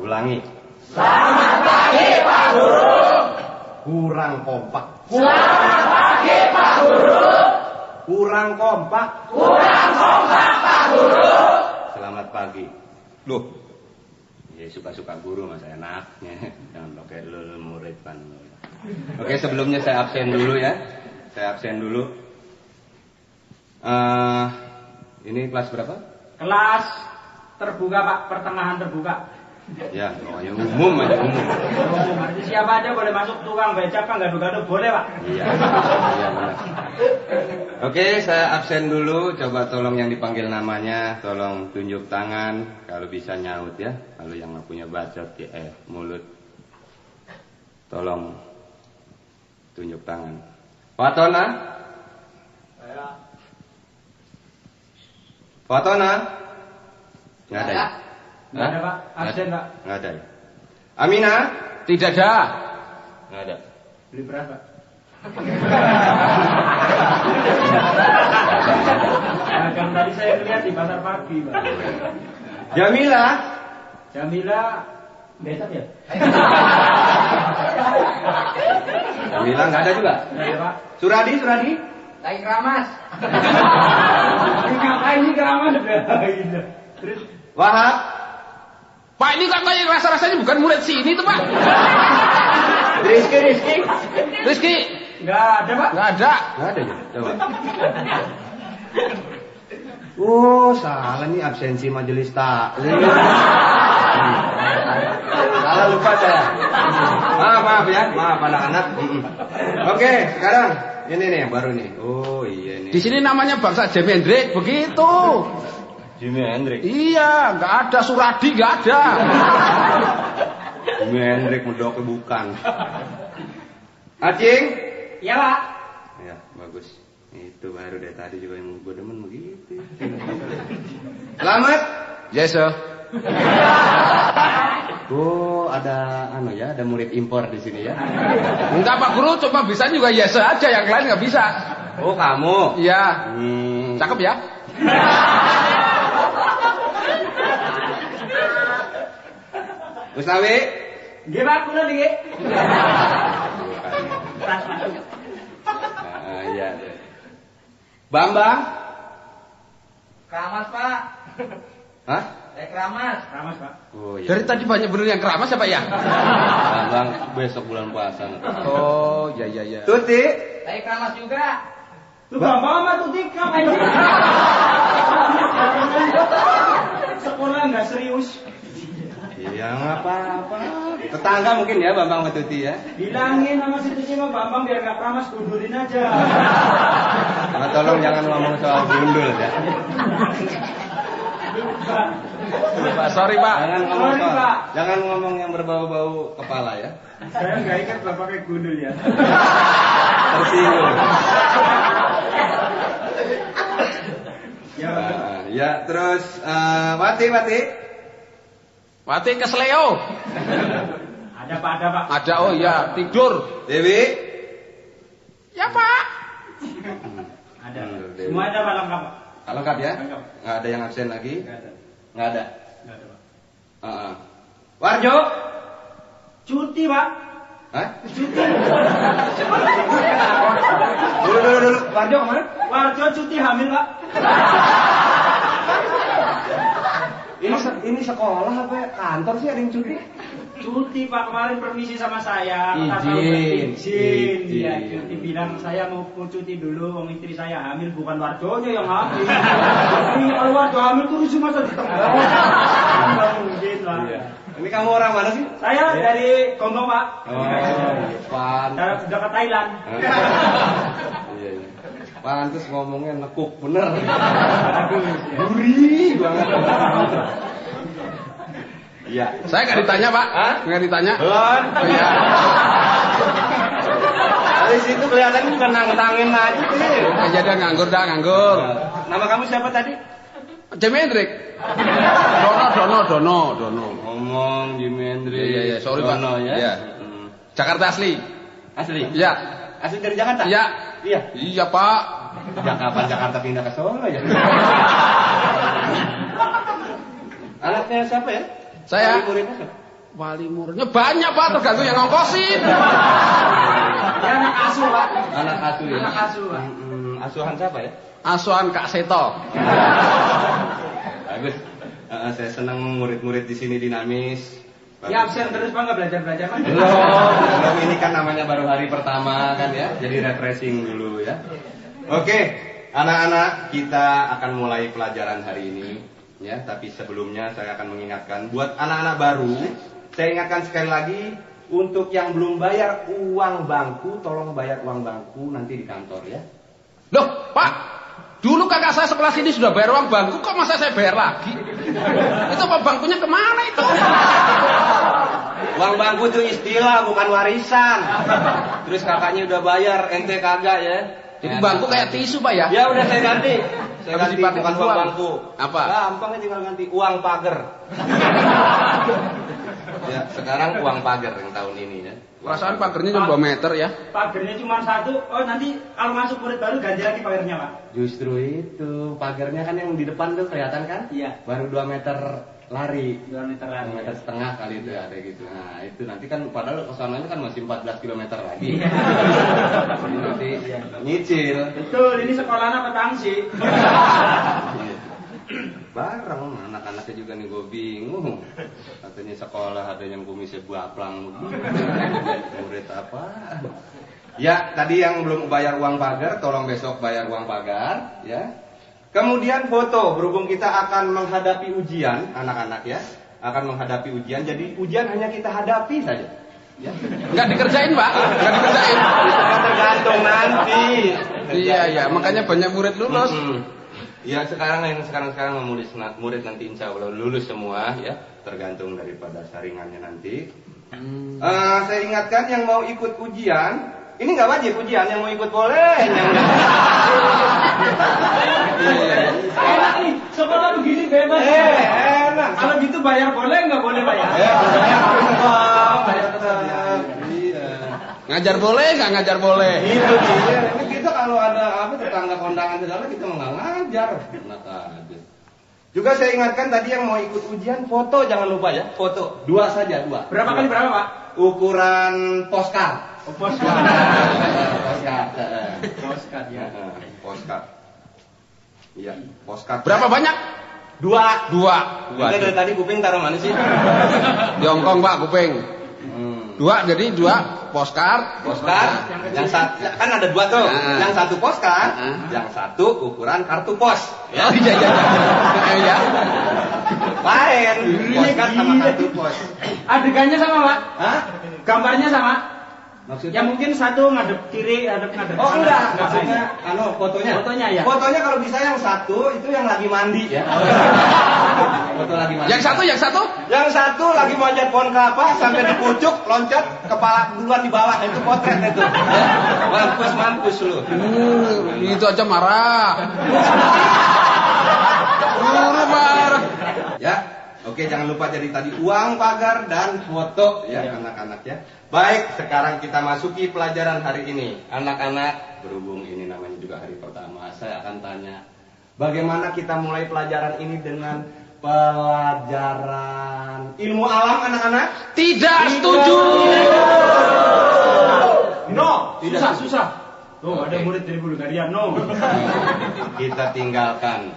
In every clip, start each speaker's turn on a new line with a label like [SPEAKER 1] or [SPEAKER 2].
[SPEAKER 1] Ulangi.
[SPEAKER 2] Selamat pagi Pak Guru.
[SPEAKER 1] Kurang kompak.
[SPEAKER 2] Selamat pagi Pak Guru.
[SPEAKER 1] Kurang kompak.
[SPEAKER 2] Kurang kompak Pak Guru.
[SPEAKER 1] Selamat pagi. Loh. Ya suka-suka guru mas enaknya. Jangan pakai lul murid kan. Oke, sebelumnya saya absen dulu ya. Ini kelas berapa?
[SPEAKER 3] Kelas terbuka Pak, pertengahan terbuka.
[SPEAKER 1] Ya, yang umum aja umum.
[SPEAKER 3] Artinya siapa aja boleh masuk, tukang becak kan gaduh-gaduh boleh Pak.
[SPEAKER 1] Iya benar. Oke, saya absen dulu. Coba tolong yang dipanggil namanya, tolong tunjuk tangan. Kalau bisa nyaut ya. Kalau yang nggak punya bacot ya, mulut. Tolong tunjuk tangan. Fatona?
[SPEAKER 3] Saya.
[SPEAKER 1] Fatona? Nggak ada ya?
[SPEAKER 3] Nggak ada Pak, absen Pak.
[SPEAKER 1] Nggak ada ya? Amina?
[SPEAKER 4] Tidak ada.
[SPEAKER 1] Nggak ada.
[SPEAKER 3] Beli beras Pak. Dagang tadi saya lihat di pasar pagi Pak.
[SPEAKER 1] Jamila?
[SPEAKER 3] Jamila besok ya?
[SPEAKER 1] Jamila nggak ada juga?
[SPEAKER 3] Nggak ada Pak.
[SPEAKER 1] Suradi?
[SPEAKER 2] Lagi keramas.
[SPEAKER 3] Ngapain sih keramas? Terus
[SPEAKER 1] Wahab?
[SPEAKER 4] Pak, ini katanya rasa-rasanya bukan murid sini tuh Pak. Rizky.
[SPEAKER 3] nggak ada Pak.
[SPEAKER 4] Nggak ada.
[SPEAKER 1] Nggak ada ya? Coba. Oh, salah nih absensi majelis taklim. Salah lupa saya. Maaf ya, maaf anak-anak. Oke, sekarang ini nih yang baru nih. Oh iya nih.
[SPEAKER 4] Di sini namanya bangsa Jimi Hendrix begitu.
[SPEAKER 1] Jimi Hendrix.
[SPEAKER 4] Iya, nggak ada Suradi, nggak ada.
[SPEAKER 1] Jimi Hendrix medoknya bukan. Acing?
[SPEAKER 3] Iya Pak.
[SPEAKER 1] Ya, bagus. Itu baru dari tadi juga yang gue demen begitu. Selamat.
[SPEAKER 4] Yes sir.
[SPEAKER 1] Oh, ada ada murid impor di sini ya.
[SPEAKER 4] Enggak Pak Guru, cuma bisa juga yes sir aja, yang lain nggak bisa.
[SPEAKER 1] Oh, kamu?
[SPEAKER 4] Iya. Cakep ya.
[SPEAKER 1] Mustawi?
[SPEAKER 3] Nggih Pak, kula nggih.
[SPEAKER 1] Iya. Bambang?
[SPEAKER 2] Keramas Pak.
[SPEAKER 1] Hah?
[SPEAKER 2] Saya keramas.
[SPEAKER 3] Keramas Pak.
[SPEAKER 1] Oh iya.
[SPEAKER 4] Dari tadi banyak bener yang keramas ya Pak ya?
[SPEAKER 1] Bambang besok bulan puasa.
[SPEAKER 4] Oh, ya.
[SPEAKER 1] Tuti?
[SPEAKER 2] Saya keramas juga.
[SPEAKER 3] Tuh Bapak sama Tuti ngapain sih? Sekolah nggak serius.
[SPEAKER 1] Iya, nggak apa-apa. Tetangga mungkin ya Bambang sama Tuti ya.
[SPEAKER 3] Bilangin sama si Tuti sama Bambang biar nggak keramas, gundurin aja.
[SPEAKER 1] Nah, tolong jangan ngomong soal gundul ya.
[SPEAKER 4] Pak, sorry Pak.
[SPEAKER 1] Jangan ngomong yang berbau-bau kepala ya.
[SPEAKER 3] Saya nggak ingat Bapak kayak gundul ya.
[SPEAKER 1] Tersinggung. Ya, terus Wati.
[SPEAKER 4] Wati kesleo.
[SPEAKER 3] Ada Pak, ada Pak.
[SPEAKER 4] Ada, oh iya, tidur.
[SPEAKER 1] Dewi?
[SPEAKER 4] Ya Pak.
[SPEAKER 3] Ada. Semua ada Pak, lengkap Pak.
[SPEAKER 1] Lengkap ya?
[SPEAKER 3] Lengkap.
[SPEAKER 1] Nggak ada yang absen lagi?
[SPEAKER 3] Nggak ada.
[SPEAKER 1] Nggak ada.
[SPEAKER 3] Nggak ada Pak.
[SPEAKER 1] Warjo?
[SPEAKER 3] Cuti Pak.
[SPEAKER 1] Hah?
[SPEAKER 3] Cuti.
[SPEAKER 1] Dulu. Warjo kemana?
[SPEAKER 3] Warjo cuti hamil Pak.
[SPEAKER 1] Ini sekolah apa ya? Kantor sih ada yang cuti?
[SPEAKER 3] Cuti Pak, kemarin permisi sama saya.
[SPEAKER 1] Izin.
[SPEAKER 3] Iya, cuti bilang saya mau cuti dulu. Wong istri saya hamil, bukan Warjonya yang hamil. Ini kalau Warjo hamil terus masa di tengah. Nggak mungkin lah.
[SPEAKER 1] Iya. Ini kamu orang mana sih?
[SPEAKER 3] Saya dari Kongo Pak.
[SPEAKER 1] Pan.
[SPEAKER 3] Dekat Thailand.
[SPEAKER 1] Iya. Pantes ngomongnya nekuk bener. Gurih banget. Iya.
[SPEAKER 4] Saya nggak ditanya Pak.
[SPEAKER 1] Hah?
[SPEAKER 4] Nggak ditanya.
[SPEAKER 1] Belum.
[SPEAKER 4] Oh, iya.
[SPEAKER 1] Dari situ kelihatan bukan nangtangin aja sih.
[SPEAKER 4] Ya dah nganggur.
[SPEAKER 1] Nama kamu siapa tadi?
[SPEAKER 4] Jimi Hendrix. Dono.
[SPEAKER 1] Ngomong Jimi Hendrix.
[SPEAKER 4] Iya, sorry Pak.
[SPEAKER 1] Dono, ya.
[SPEAKER 4] Iya. Jakarta asli.
[SPEAKER 1] Asli?
[SPEAKER 4] Iya.
[SPEAKER 1] Asli dari Jakarta?
[SPEAKER 4] Iya.
[SPEAKER 1] Iya.
[SPEAKER 4] Iya Pak.
[SPEAKER 1] Kapan Jakarta pindah ke Solo ya? Anaknya siapa ya?
[SPEAKER 4] Saya.
[SPEAKER 1] Muridnya siapa?
[SPEAKER 4] Wali muridnya banyak Pak, tergantung yang ngongkosin.
[SPEAKER 3] Dia anak asuh, Pak.
[SPEAKER 1] Anak asuh ya.
[SPEAKER 3] Anak asuh, Pak.
[SPEAKER 1] Asuhan siapa ya?
[SPEAKER 4] Asuhan Kak Seto.
[SPEAKER 1] Bagus. Saya senang murid-murid di sini dinamis.
[SPEAKER 3] Ya absen terus Pak, nggak belajar-belajar Pak.
[SPEAKER 1] Belum, ini kan namanya baru hari pertama kan ya. Jadi refreshing dulu ya. Oke, anak-anak, kita akan mulai pelajaran hari ini ya. Tapi sebelumnya saya akan mengingatkan buat anak-anak baru, saya ingatkan sekali lagi untuk yang belum bayar uang bangku, tolong bayar uang bangku nanti di kantor ya.
[SPEAKER 4] Loh, Pak, dulu kakak saya sekolah sini sudah bayar uang bangku, kok masa saya bayar lagi? Itu Pak, bangkunya kemana itu?
[SPEAKER 1] Uang bangku itu istilah, bukan warisan. Terus kakaknya udah bayar, ente kagak ya.
[SPEAKER 4] Jadi bangku kayak tisu Pak ya?
[SPEAKER 1] Ya udah saya ganti. Saya
[SPEAKER 4] Habis
[SPEAKER 1] ganti
[SPEAKER 4] dipakai
[SPEAKER 1] bukan uang
[SPEAKER 4] uang.
[SPEAKER 1] bangku.
[SPEAKER 4] Apa?
[SPEAKER 1] Gampang tinggal ganti uang pagar. Ya, sekarang uang pagar yang tahun ini ya.
[SPEAKER 4] Perasaan pagernya cuma 2 meter ya.
[SPEAKER 3] Pagernya cuma 1. Oh nanti kalau masuk murid baru ganti lagi pagernya Pak.
[SPEAKER 1] Justru itu, pagarnya kan yang di depan tuh kelihatan kan?
[SPEAKER 3] Iya.
[SPEAKER 1] Baru 2 meter lari.
[SPEAKER 3] 2 meter
[SPEAKER 1] 2
[SPEAKER 3] lagi.
[SPEAKER 1] meter setengah kali itu ada gitu. Nah, itu nanti kan padahal kesananya kan masih 14 km lagi.
[SPEAKER 3] Iya.
[SPEAKER 1] Jadi nanti nyicil.
[SPEAKER 3] Betul, ini sekolahnya petang sih.
[SPEAKER 1] Bareng anak-anaknya juga nih, gue bingung. Katanya sekolah ada yang kumisnya baplang. Murid apa? Ya, tadi yang belum bayar uang pagar, tolong besok bayar uang pagar ya. Kemudian foto, berhubung kita akan menghadapi ujian, anak-anak ya, akan menghadapi ujian. Jadi ujian hanya kita hadapi saja. Ya.
[SPEAKER 4] Nggak dikerjain Pak, nggak dikerjain.
[SPEAKER 1] Itu kan tergantung nanti.
[SPEAKER 4] Iya, makanya banyak murid lulus.
[SPEAKER 1] Ya sekarang murid nanti insya Allah lulus semua ya, tergantung daripada saringannya nanti. Saya ingatkan yang mau ikut ujian, ini nggak wajib ujian, yang mau ikut boleh. Yang
[SPEAKER 3] Enak nih, sekolah begini bebas.
[SPEAKER 1] enak.
[SPEAKER 3] Kalau gitu bayar boleh nggak boleh Pak ya?
[SPEAKER 1] Bayar tetap. Iya.
[SPEAKER 4] Ngajar boleh, nggak ngajar boleh.
[SPEAKER 1] Itu dia. Ini kita kalau ada tetangga kondangan segala kita nggak ngajar. Enak aja. Juga saya ingatkan tadi yang mau ikut ujian, foto jangan lupa ya, foto 2 saja 2.
[SPEAKER 3] Berapa kali berapa Pak?
[SPEAKER 1] Ukuran postcard.
[SPEAKER 3] Oh, postcard.
[SPEAKER 1] Postcard.
[SPEAKER 3] Postcard ya.
[SPEAKER 1] Postcard. Iya, postcard.
[SPEAKER 4] Berapa banyak?
[SPEAKER 1] 2.
[SPEAKER 4] 2.
[SPEAKER 1] Kita dari tadi kuping taruh mana sih?
[SPEAKER 4] Di Hongkong Pak, kuping. 2, jadi 2 postcard.
[SPEAKER 1] Postcard. Yang satu kan ada 2 tuh. Yang satu postcard, yang satu ukuran kartu pos.
[SPEAKER 4] Oh iya. Ya.
[SPEAKER 1] Lain. Postcard sama kartu pos.
[SPEAKER 3] Adegannya sama Pak?
[SPEAKER 1] Hah?
[SPEAKER 3] Gambarnya sama?
[SPEAKER 1] Maksudnya?
[SPEAKER 3] Ya mungkin satu ngadep kiri, ngadep
[SPEAKER 1] Oh
[SPEAKER 3] kanan.
[SPEAKER 1] enggak, maksudnya fotonya.
[SPEAKER 3] Fotonya ya.
[SPEAKER 1] Fotonya kalau bisa yang satu itu yang lagi mandi ya. Foto lagi mandi.
[SPEAKER 4] Yang satu.
[SPEAKER 1] Yang satu lagi manjat pohon kelapa sampai di pucuk loncat kepala duluan di bawah, itu potret itu. Mampus lu.
[SPEAKER 4] Itu aja marah. Guru marah.
[SPEAKER 1] Ya. Oke, jangan lupa jadi tadi uang pagar dan foto ya anak-anak ya. Baik, sekarang kita masuki pelajaran hari ini. Anak-anak, berhubung ini namanya juga hari pertama, saya akan tanya, bagaimana kita mulai pelajaran ini dengan pelajaran ilmu alam anak-anak?
[SPEAKER 4] Tidak setuju.
[SPEAKER 3] No,
[SPEAKER 1] Tidak
[SPEAKER 3] susah. Oh,
[SPEAKER 1] Oke.
[SPEAKER 3] ada murid dari Bulgaria, no.
[SPEAKER 1] Kita tinggalkan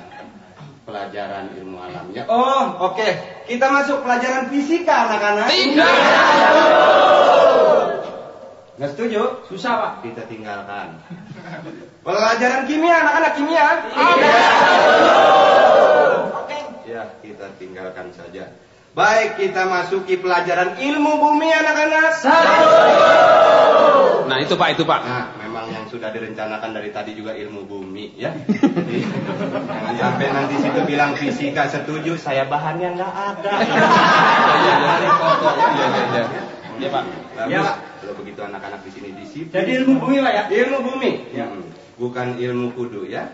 [SPEAKER 1] pelajaran ilmu alamnya. Oh, oke. Kita masuk pelajaran fisika anak-anak.
[SPEAKER 4] Tidak.
[SPEAKER 1] Nggak setuju?
[SPEAKER 3] Susah Pak.
[SPEAKER 1] Kita tinggalkan. Pelajaran kimia anak-anak, kimia. Ya, kita tinggalkan saja. Baik, kita masuki pelajaran ilmu bumi anak-anak.
[SPEAKER 4] Nah itu Pak.
[SPEAKER 1] Nah, memang yang sudah direncanakan dari tadi juga ilmu bumi ya. Jadi, jangan sampai nanti situ bilang fisika setuju, saya bahannya nggak ada.
[SPEAKER 4] Iya Pak.
[SPEAKER 1] Bagus.
[SPEAKER 3] Ya, Pak.
[SPEAKER 1] Kalau begitu anak-anak di sini disiplin.
[SPEAKER 3] Jadi ilmu bumi Pak ya?
[SPEAKER 1] Ilmu bumi. Bukan ilmu kudu ya.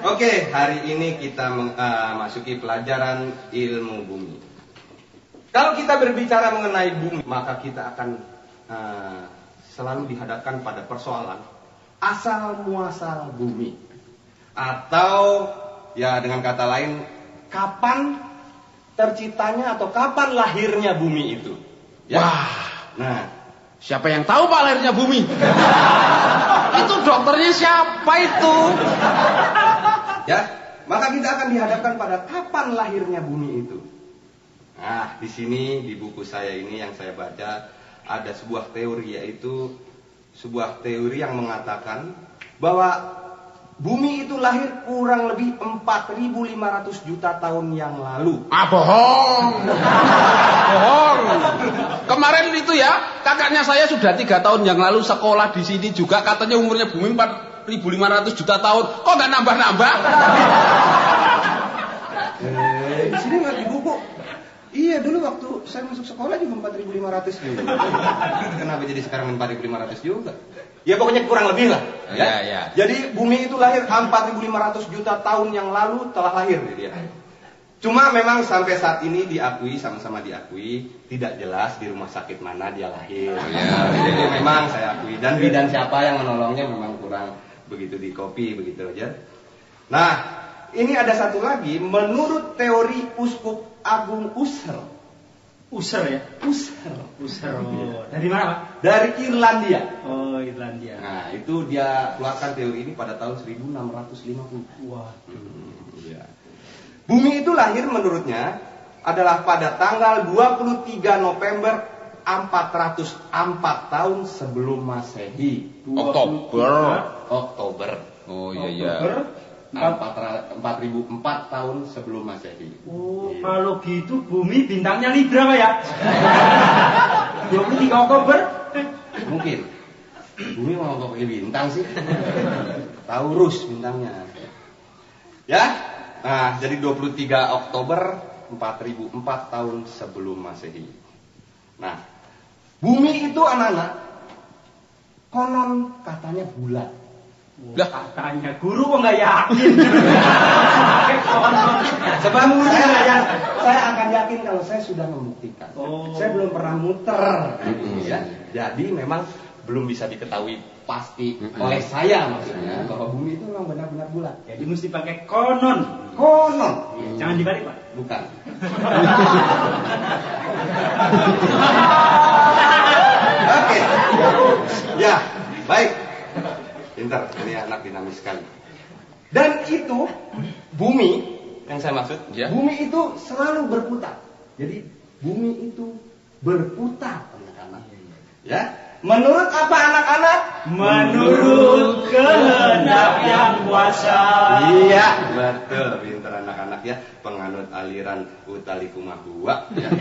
[SPEAKER 1] Oke, hari ini kita masuki pelajaran ilmu bumi. Kalau kita berbicara mengenai bumi, maka kita akan selalu dihadapkan pada persoalan asal muasal bumi. Atau ya dengan kata lain, kapan terciptanya atau kapan lahirnya bumi itu? Ya.
[SPEAKER 4] Wah.
[SPEAKER 1] Nah,
[SPEAKER 4] Siapa yang tahu Pak lahirnya bumi? Itu dokternya siapa itu?
[SPEAKER 1] ya, maka kita akan dihadapkan pada kapan lahirnya bumi itu. Nah, di sini di buku saya ini yang saya baca ada sebuah teori, yaitu sebuah teori yang mengatakan bahwa bumi itu lahir kurang lebih 4.500 juta tahun yang lalu.
[SPEAKER 4] Bohong. Bohong. Kemarin itu ya, kakaknya saya sudah 3 tahun yang lalu sekolah di sini juga, katanya umurnya bumi 4.500 juta tahun. Kok nggak nambah-nambah?
[SPEAKER 1] Di sini nggak di buku. Iya, dulu waktu saya masuk sekolah juga 4.500 juga. Kenapa jadi sekarang 4.500 juga? Ya pokoknya kurang lebih lah.
[SPEAKER 4] Ya.
[SPEAKER 1] Jadi bumi itu lahir 4.500 juta tahun yang lalu telah lahir dia. Cuma memang sampai saat ini diakui, sama-sama diakui, tidak jelas di rumah sakit mana dia lahir. Jadi memang saya akui, dan bidan siapa yang menolongnya memang kurang begitu di copy begitu aja. Nah, ini ada satu lagi, menurut teori Uskup Agung Husserl.
[SPEAKER 3] User ya?
[SPEAKER 1] Husserl.
[SPEAKER 3] Oh. Dari mana Pak?
[SPEAKER 1] Dari Irlandia.
[SPEAKER 3] Oh, Irlandia.
[SPEAKER 1] Nah, itu dia keluarkan teori ini pada tahun 1650.
[SPEAKER 3] Wah.
[SPEAKER 1] Ya. Bumi itu lahir menurutnya adalah pada tanggal 23 November 404 tahun sebelum Masehi. Oktober.
[SPEAKER 4] Oh iya.
[SPEAKER 1] 4.004 tahun sebelum Masehi.
[SPEAKER 3] Oh, kalau gitu bumi bintangnya Libra Pak ya? 23 Oktober?
[SPEAKER 1] Mungkin. Bumi mau pakai bintang sih. Taurus bintangnya. Ya. Nah, jadi 23 Oktober 4004 tahun sebelum Masehi. Nah, bumi itu anak-anak konon katanya bulat.
[SPEAKER 3] Lah katanya guru kok nggak yakin?
[SPEAKER 1] Sebab saya akan yakin kalau saya sudah membuktikan. Saya belum pernah muter. Ya. Jadi memang belum bisa diketahui pasti oleh saya maksudnya bahwa bumi itu memang benar-benar bulat.
[SPEAKER 3] Jadi mesti pakai konon. Jangan dibalik Pak.
[SPEAKER 1] Bukan. Oke. Ya, baik. Pintar, ini anak dinamis sekali. Dan itu bumi yang saya maksud, bumi itu selalu berputar. Jadi bumi itu berputar, anak-anak. Ya. Menurut apa anak-anak?
[SPEAKER 3] Menurut kehendak yang kuasa.
[SPEAKER 1] Iya, betul, pintar anak-anak ya, penganut aliran Utali Kumahua. Ya.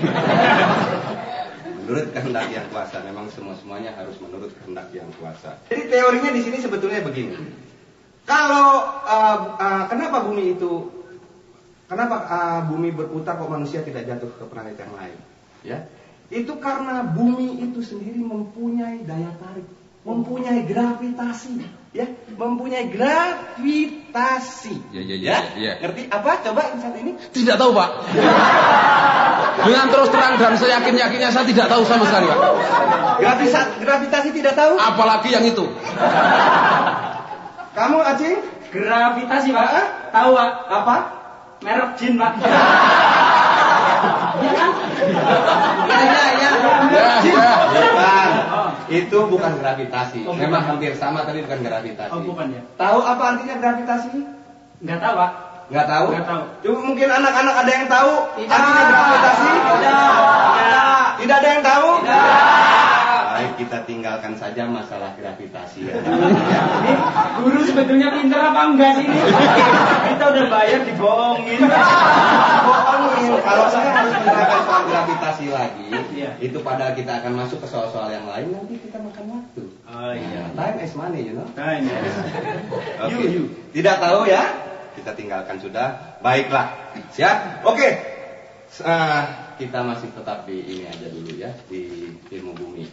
[SPEAKER 1] Menurut kehendak yang kuasa, memang semuanya harus menurut kehendak yang kuasa. Jadi teorinya di sini sebetulnya begini. Kalau kenapa bumi berputar kok manusia tidak jatuh ke planet yang lain? Ya, itu karena bumi itu sendiri mempunyai daya tarik, mempunyai gravitasi, ya, mempunyai gravitasi. Ya. Ngerti apa? Coba saat ini?
[SPEAKER 4] Tidak tahu Pak. Dengan terus terang dan seyakin-yakinnya saya tidak tahu sama sekali Pak.
[SPEAKER 1] Gravitasi tidak tahu?
[SPEAKER 4] Apalagi yang itu.
[SPEAKER 1] Kamu Acing?
[SPEAKER 3] Gravitasi Pak? Tahu Pak?
[SPEAKER 1] Apa?
[SPEAKER 3] Merek jin Pak.
[SPEAKER 1] Ya. Bukan. Itu bukan gravitasi. Memang hampir sama tapi bukan gravitasi.
[SPEAKER 3] Oh, bukan ya.
[SPEAKER 1] Tahu apa artinya gravitasi?
[SPEAKER 3] Enggak tahu Pak.
[SPEAKER 1] Nggak tahu?
[SPEAKER 3] Nggak tahu.
[SPEAKER 1] Cuma mungkin anak-anak ada yang tahu artinya gravitasi? Tidak ada yang tahu? Baik, kita tinggalkan saja masalah gravitasi ya.
[SPEAKER 3] Ini guru sebetulnya pinter apa enggak sih ini? Kita udah bayar dibohongin.
[SPEAKER 1] Bohongin. Kalau saya harus menerangkan soal gravitasi lagi, itu padahal kita akan masuk ke soal-soal yang lain, nanti kita makan waktu.
[SPEAKER 3] Oh iya.
[SPEAKER 1] Time is money, you know.
[SPEAKER 3] Time.
[SPEAKER 1] Oke. Tidak tahu ya? Kita tinggalkan sudah. Baiklah. Siap? Oke. Kita masih tetap di ini aja dulu ya, di ilmu bumi.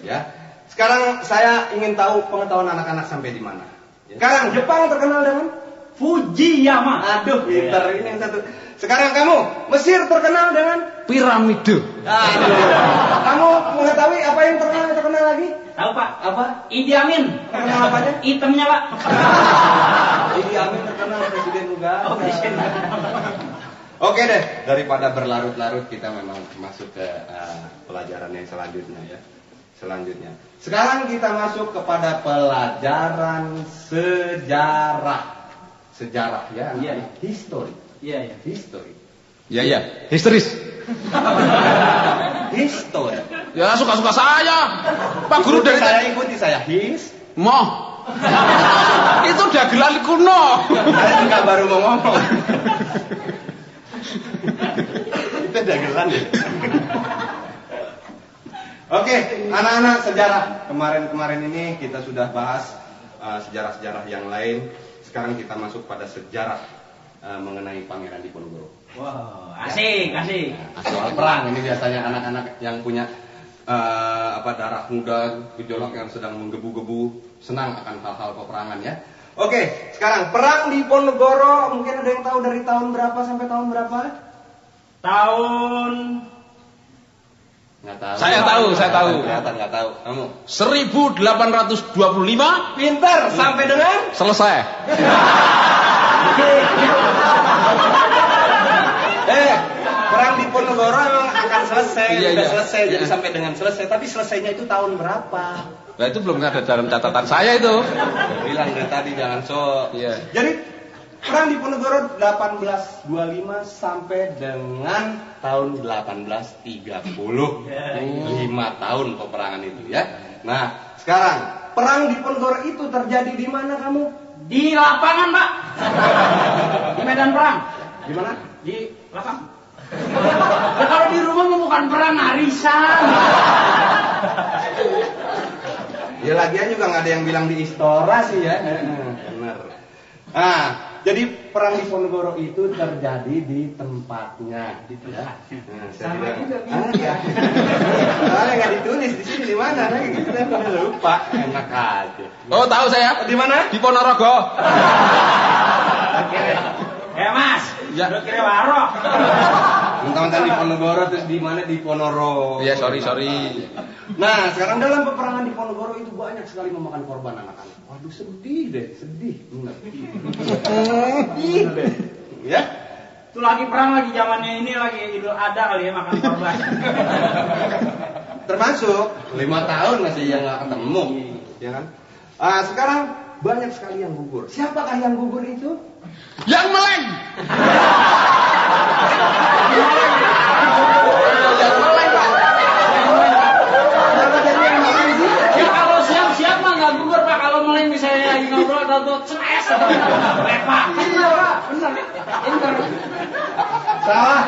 [SPEAKER 1] Ya. Sekarang saya ingin tahu pengetahuan anak-anak sampai di mana. Sekarang Jepang terkenal dengan
[SPEAKER 3] Fujiyama.
[SPEAKER 1] Aduh, pinter ini yang satu. Sekarang kamu, Mesir terkenal dengan
[SPEAKER 4] Piramida.
[SPEAKER 1] Kamu mengetahui apa yang terkenal lagi?
[SPEAKER 3] Tahu Pak?
[SPEAKER 1] Apa?
[SPEAKER 3] Idi Amin.
[SPEAKER 1] Terkenal apanya?
[SPEAKER 3] Itemnya Pak.
[SPEAKER 1] Idi Amin terkenal presiden juga.
[SPEAKER 3] Oh, presiden.
[SPEAKER 1] Oke deh, daripada berlarut-larut kita memang masuk ke pelajaran yang selanjutnya ya. Sekarang kita masuk kepada pelajaran sejarah. Sejarah ya,
[SPEAKER 3] Iya.
[SPEAKER 1] history.
[SPEAKER 3] Iya.
[SPEAKER 1] History.
[SPEAKER 4] Ya, histeris.
[SPEAKER 1] History.
[SPEAKER 4] Ya suka-suka saya. Pak Guru dari
[SPEAKER 1] ikuti saya.
[SPEAKER 4] Moh. Itu dagelan kuno.
[SPEAKER 1] Saya juga baru mau ngomong. Itu dagelan ya. Oke, anak-anak sejarah. Kemarin ini kita sudah bahas sejarah-sejarah yang lain. Sekarang kita masuk pada sejarah mengenai Pangeran Diponegoro.
[SPEAKER 3] Wow, asik.
[SPEAKER 1] Soal perang ini biasanya anak-anak yang punya darah muda, gejolak yang sedang menggebu-gebu, senang akan hal-hal peperangan ya. Oke, sekarang perang Diponegoro mungkin ada yang tahu dari tahun berapa sampai tahun berapa?
[SPEAKER 3] Tahun
[SPEAKER 1] Nggak tahu.
[SPEAKER 4] Saya tahu.
[SPEAKER 1] Kelihatan nggak tahu. Kamu
[SPEAKER 4] 1825
[SPEAKER 1] pintar sampai dengan
[SPEAKER 4] selesai.
[SPEAKER 1] Perang Diponegoro memang akan selesai,
[SPEAKER 4] Iya.
[SPEAKER 1] selesai. Jadi
[SPEAKER 4] Iya.
[SPEAKER 1] sampai dengan selesai. Tapi selesainya itu tahun berapa?
[SPEAKER 4] Nah itu belum ada dalam catatan saya itu.
[SPEAKER 1] Bilang dari tadi jangan sok.
[SPEAKER 4] Iya.
[SPEAKER 1] Jadi perang Diponegoro 1825 sampai dengan tahun 1830. 5 tahun peperangan itu ya. Nah, sekarang perang Diponegoro itu terjadi di mana kamu?
[SPEAKER 3] di lapangan, Pak. Di medan perang.
[SPEAKER 1] Di mana?
[SPEAKER 3] Di lapangan. Ya kalau di rumah mah bukan perang, arisan.
[SPEAKER 1] Ya lagian juga nggak ada yang bilang di Istora sih ya. Benar. Nah, jadi perang Diponegoro itu terjadi di tempatnya. Ya. Nah,
[SPEAKER 3] Sama juga
[SPEAKER 1] ya. Soalnya nggak ditulis di sini di mana lagi kita udah lupa. Enak aja.
[SPEAKER 4] Oh tahu saya.
[SPEAKER 1] Di mana?
[SPEAKER 4] Di Ponorogo.
[SPEAKER 3] Mas,
[SPEAKER 4] Ya.
[SPEAKER 3] udah kira warok.
[SPEAKER 1] Mentang-mentang di Ponorogo terus di mana di Ponorogo.
[SPEAKER 4] Iya sorry.
[SPEAKER 1] Nah, sekarang dalam peperangan di Ponorogo itu banyak sekali memakan korban anak-anak. Waduh, sedih deh, sedih. Benar. Sedih deh. Ya?
[SPEAKER 3] Itu lagi perang, lagi zamannya ini, lagi Idul Adha kali ya, makan korban.
[SPEAKER 1] Termasuk 5 tahun masih yang nggak ketemu, ya kan? Sekarang banyak sekali yang gugur. Siapakah yang gugur itu?
[SPEAKER 4] Yang meleng.
[SPEAKER 1] Yang meleng, Pak. Kenapa jadi yang meleng sih?
[SPEAKER 3] Ya kalau siap-siap mah nggak gugur, Pak. Kalau meleng misalnya lagi ngobrol atau celes atau lepak. Bener, Pak. Bener.
[SPEAKER 1] Salah.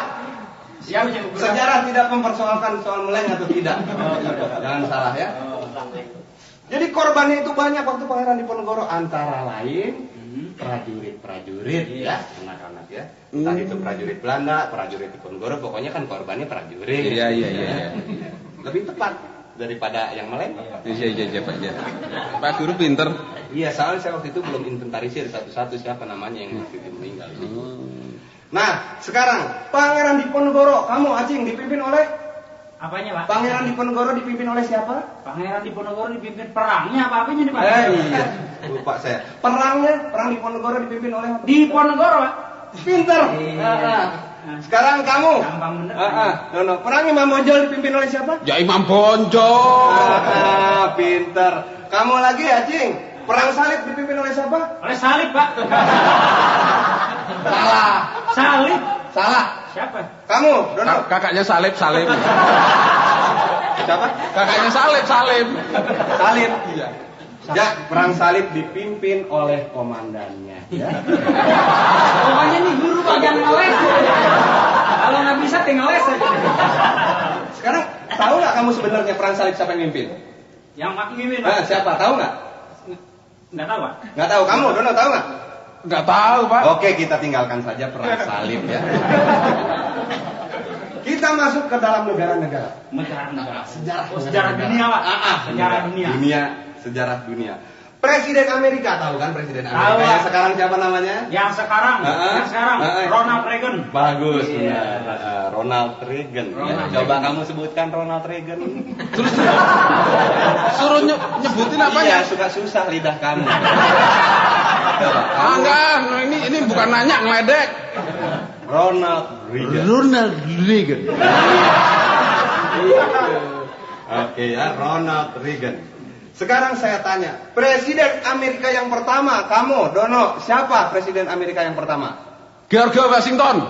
[SPEAKER 3] Siapa yang gugur?
[SPEAKER 1] Sejarah tidak mempersoalkan soal meleng atau tidak. Jangan salah ya. Jadi korbannya itu banyak waktu Pangeran Diponegoro, antara lain prajurit-prajurit ya, anak-anak ya. Entah itu prajurit Belanda, prajurit Diponegoro, pokoknya kan korbannya prajurit.
[SPEAKER 4] Iya.
[SPEAKER 1] Lebih tepat daripada yang meleng.
[SPEAKER 4] Iya Pak. Ya. Pak Guru pinter.
[SPEAKER 1] Iya, soalnya saya waktu itu belum inventarisir satu-satu siapa namanya yang waktu itu meninggal. Nah, sekarang Pangeran Diponegoro, kamu Acing dipimpin oleh
[SPEAKER 3] Apanya, Pak?
[SPEAKER 1] Pangeran Diponegoro dipimpin oleh siapa?
[SPEAKER 3] Pangeran Diponegoro dipimpin perangnya apa-apanya nih, Pak?
[SPEAKER 1] Iya, lupa saya. Perang Diponegoro dipimpin oleh apa?
[SPEAKER 3] Diponegoro, Pak.
[SPEAKER 1] Pinter.
[SPEAKER 3] Iya.
[SPEAKER 1] Sekarang kamu.
[SPEAKER 3] Gampang bener.
[SPEAKER 1] Perang Imam Bonjol dipimpin oleh siapa?
[SPEAKER 4] Ya Imam Bonjol.
[SPEAKER 1] Pinter. Kamu lagi Acing. Perang Salib dipimpin oleh siapa?
[SPEAKER 3] Oleh Salib, Pak.
[SPEAKER 1] Salah.
[SPEAKER 3] Salib.
[SPEAKER 1] Salah.
[SPEAKER 3] Siapa?
[SPEAKER 1] Kamu, Dono.
[SPEAKER 4] Kakaknya Salib.
[SPEAKER 1] Siapa?
[SPEAKER 4] Kakaknya Salib.
[SPEAKER 1] Salib.
[SPEAKER 4] Iya.
[SPEAKER 1] Ya, perang Salib dipimpin oleh komandannya. Ya.
[SPEAKER 3] Pokoknya nih guru bagian ngeles. Kalau nggak bisa tinggal les aja.
[SPEAKER 1] Sekarang tahu nggak kamu sebenarnya perang Salib siapa yang mimpin?
[SPEAKER 3] Yang makin mimin, Pak.
[SPEAKER 1] Siapa? Tahu nggak?
[SPEAKER 3] Nggak tahu, Pak.
[SPEAKER 1] Nggak tahu. Kamu, Dono, tahu nggak?
[SPEAKER 4] Nggak tahu Pak.
[SPEAKER 1] Oke, kita tinggalkan saja perang Salib ya. Kita masuk ke dalam negara-negara.
[SPEAKER 3] Negara.
[SPEAKER 1] Sejarah.
[SPEAKER 3] Oh, sejarah dunia, Pak. Sejarah dunia.
[SPEAKER 1] Sejarah dunia. Presiden Amerika tahu kan Presiden
[SPEAKER 3] Tahu,
[SPEAKER 1] Amerika?
[SPEAKER 3] Pak.
[SPEAKER 1] Yang sekarang siapa namanya?
[SPEAKER 3] Yang sekarang Ronald Reagan.
[SPEAKER 1] Bagus,
[SPEAKER 3] Iya.
[SPEAKER 1] benar. Ronald Reagan.
[SPEAKER 3] Ronald
[SPEAKER 1] Coba kamu sebutkan Ronald Reagan.
[SPEAKER 4] Terus suruh nyebutin apa
[SPEAKER 1] Iya,
[SPEAKER 4] ya?
[SPEAKER 1] suka susah lidah kamu. Coba, kamu.
[SPEAKER 4] Enggak, ini bukan nanya, ngeledek.
[SPEAKER 1] Ronald
[SPEAKER 4] Ronald Reagan.
[SPEAKER 1] Oke ya, Ronald Reagan. Sekarang saya tanya, Presiden Amerika yang pertama, kamu, Dono, siapa Presiden Amerika yang pertama?
[SPEAKER 4] George Washington.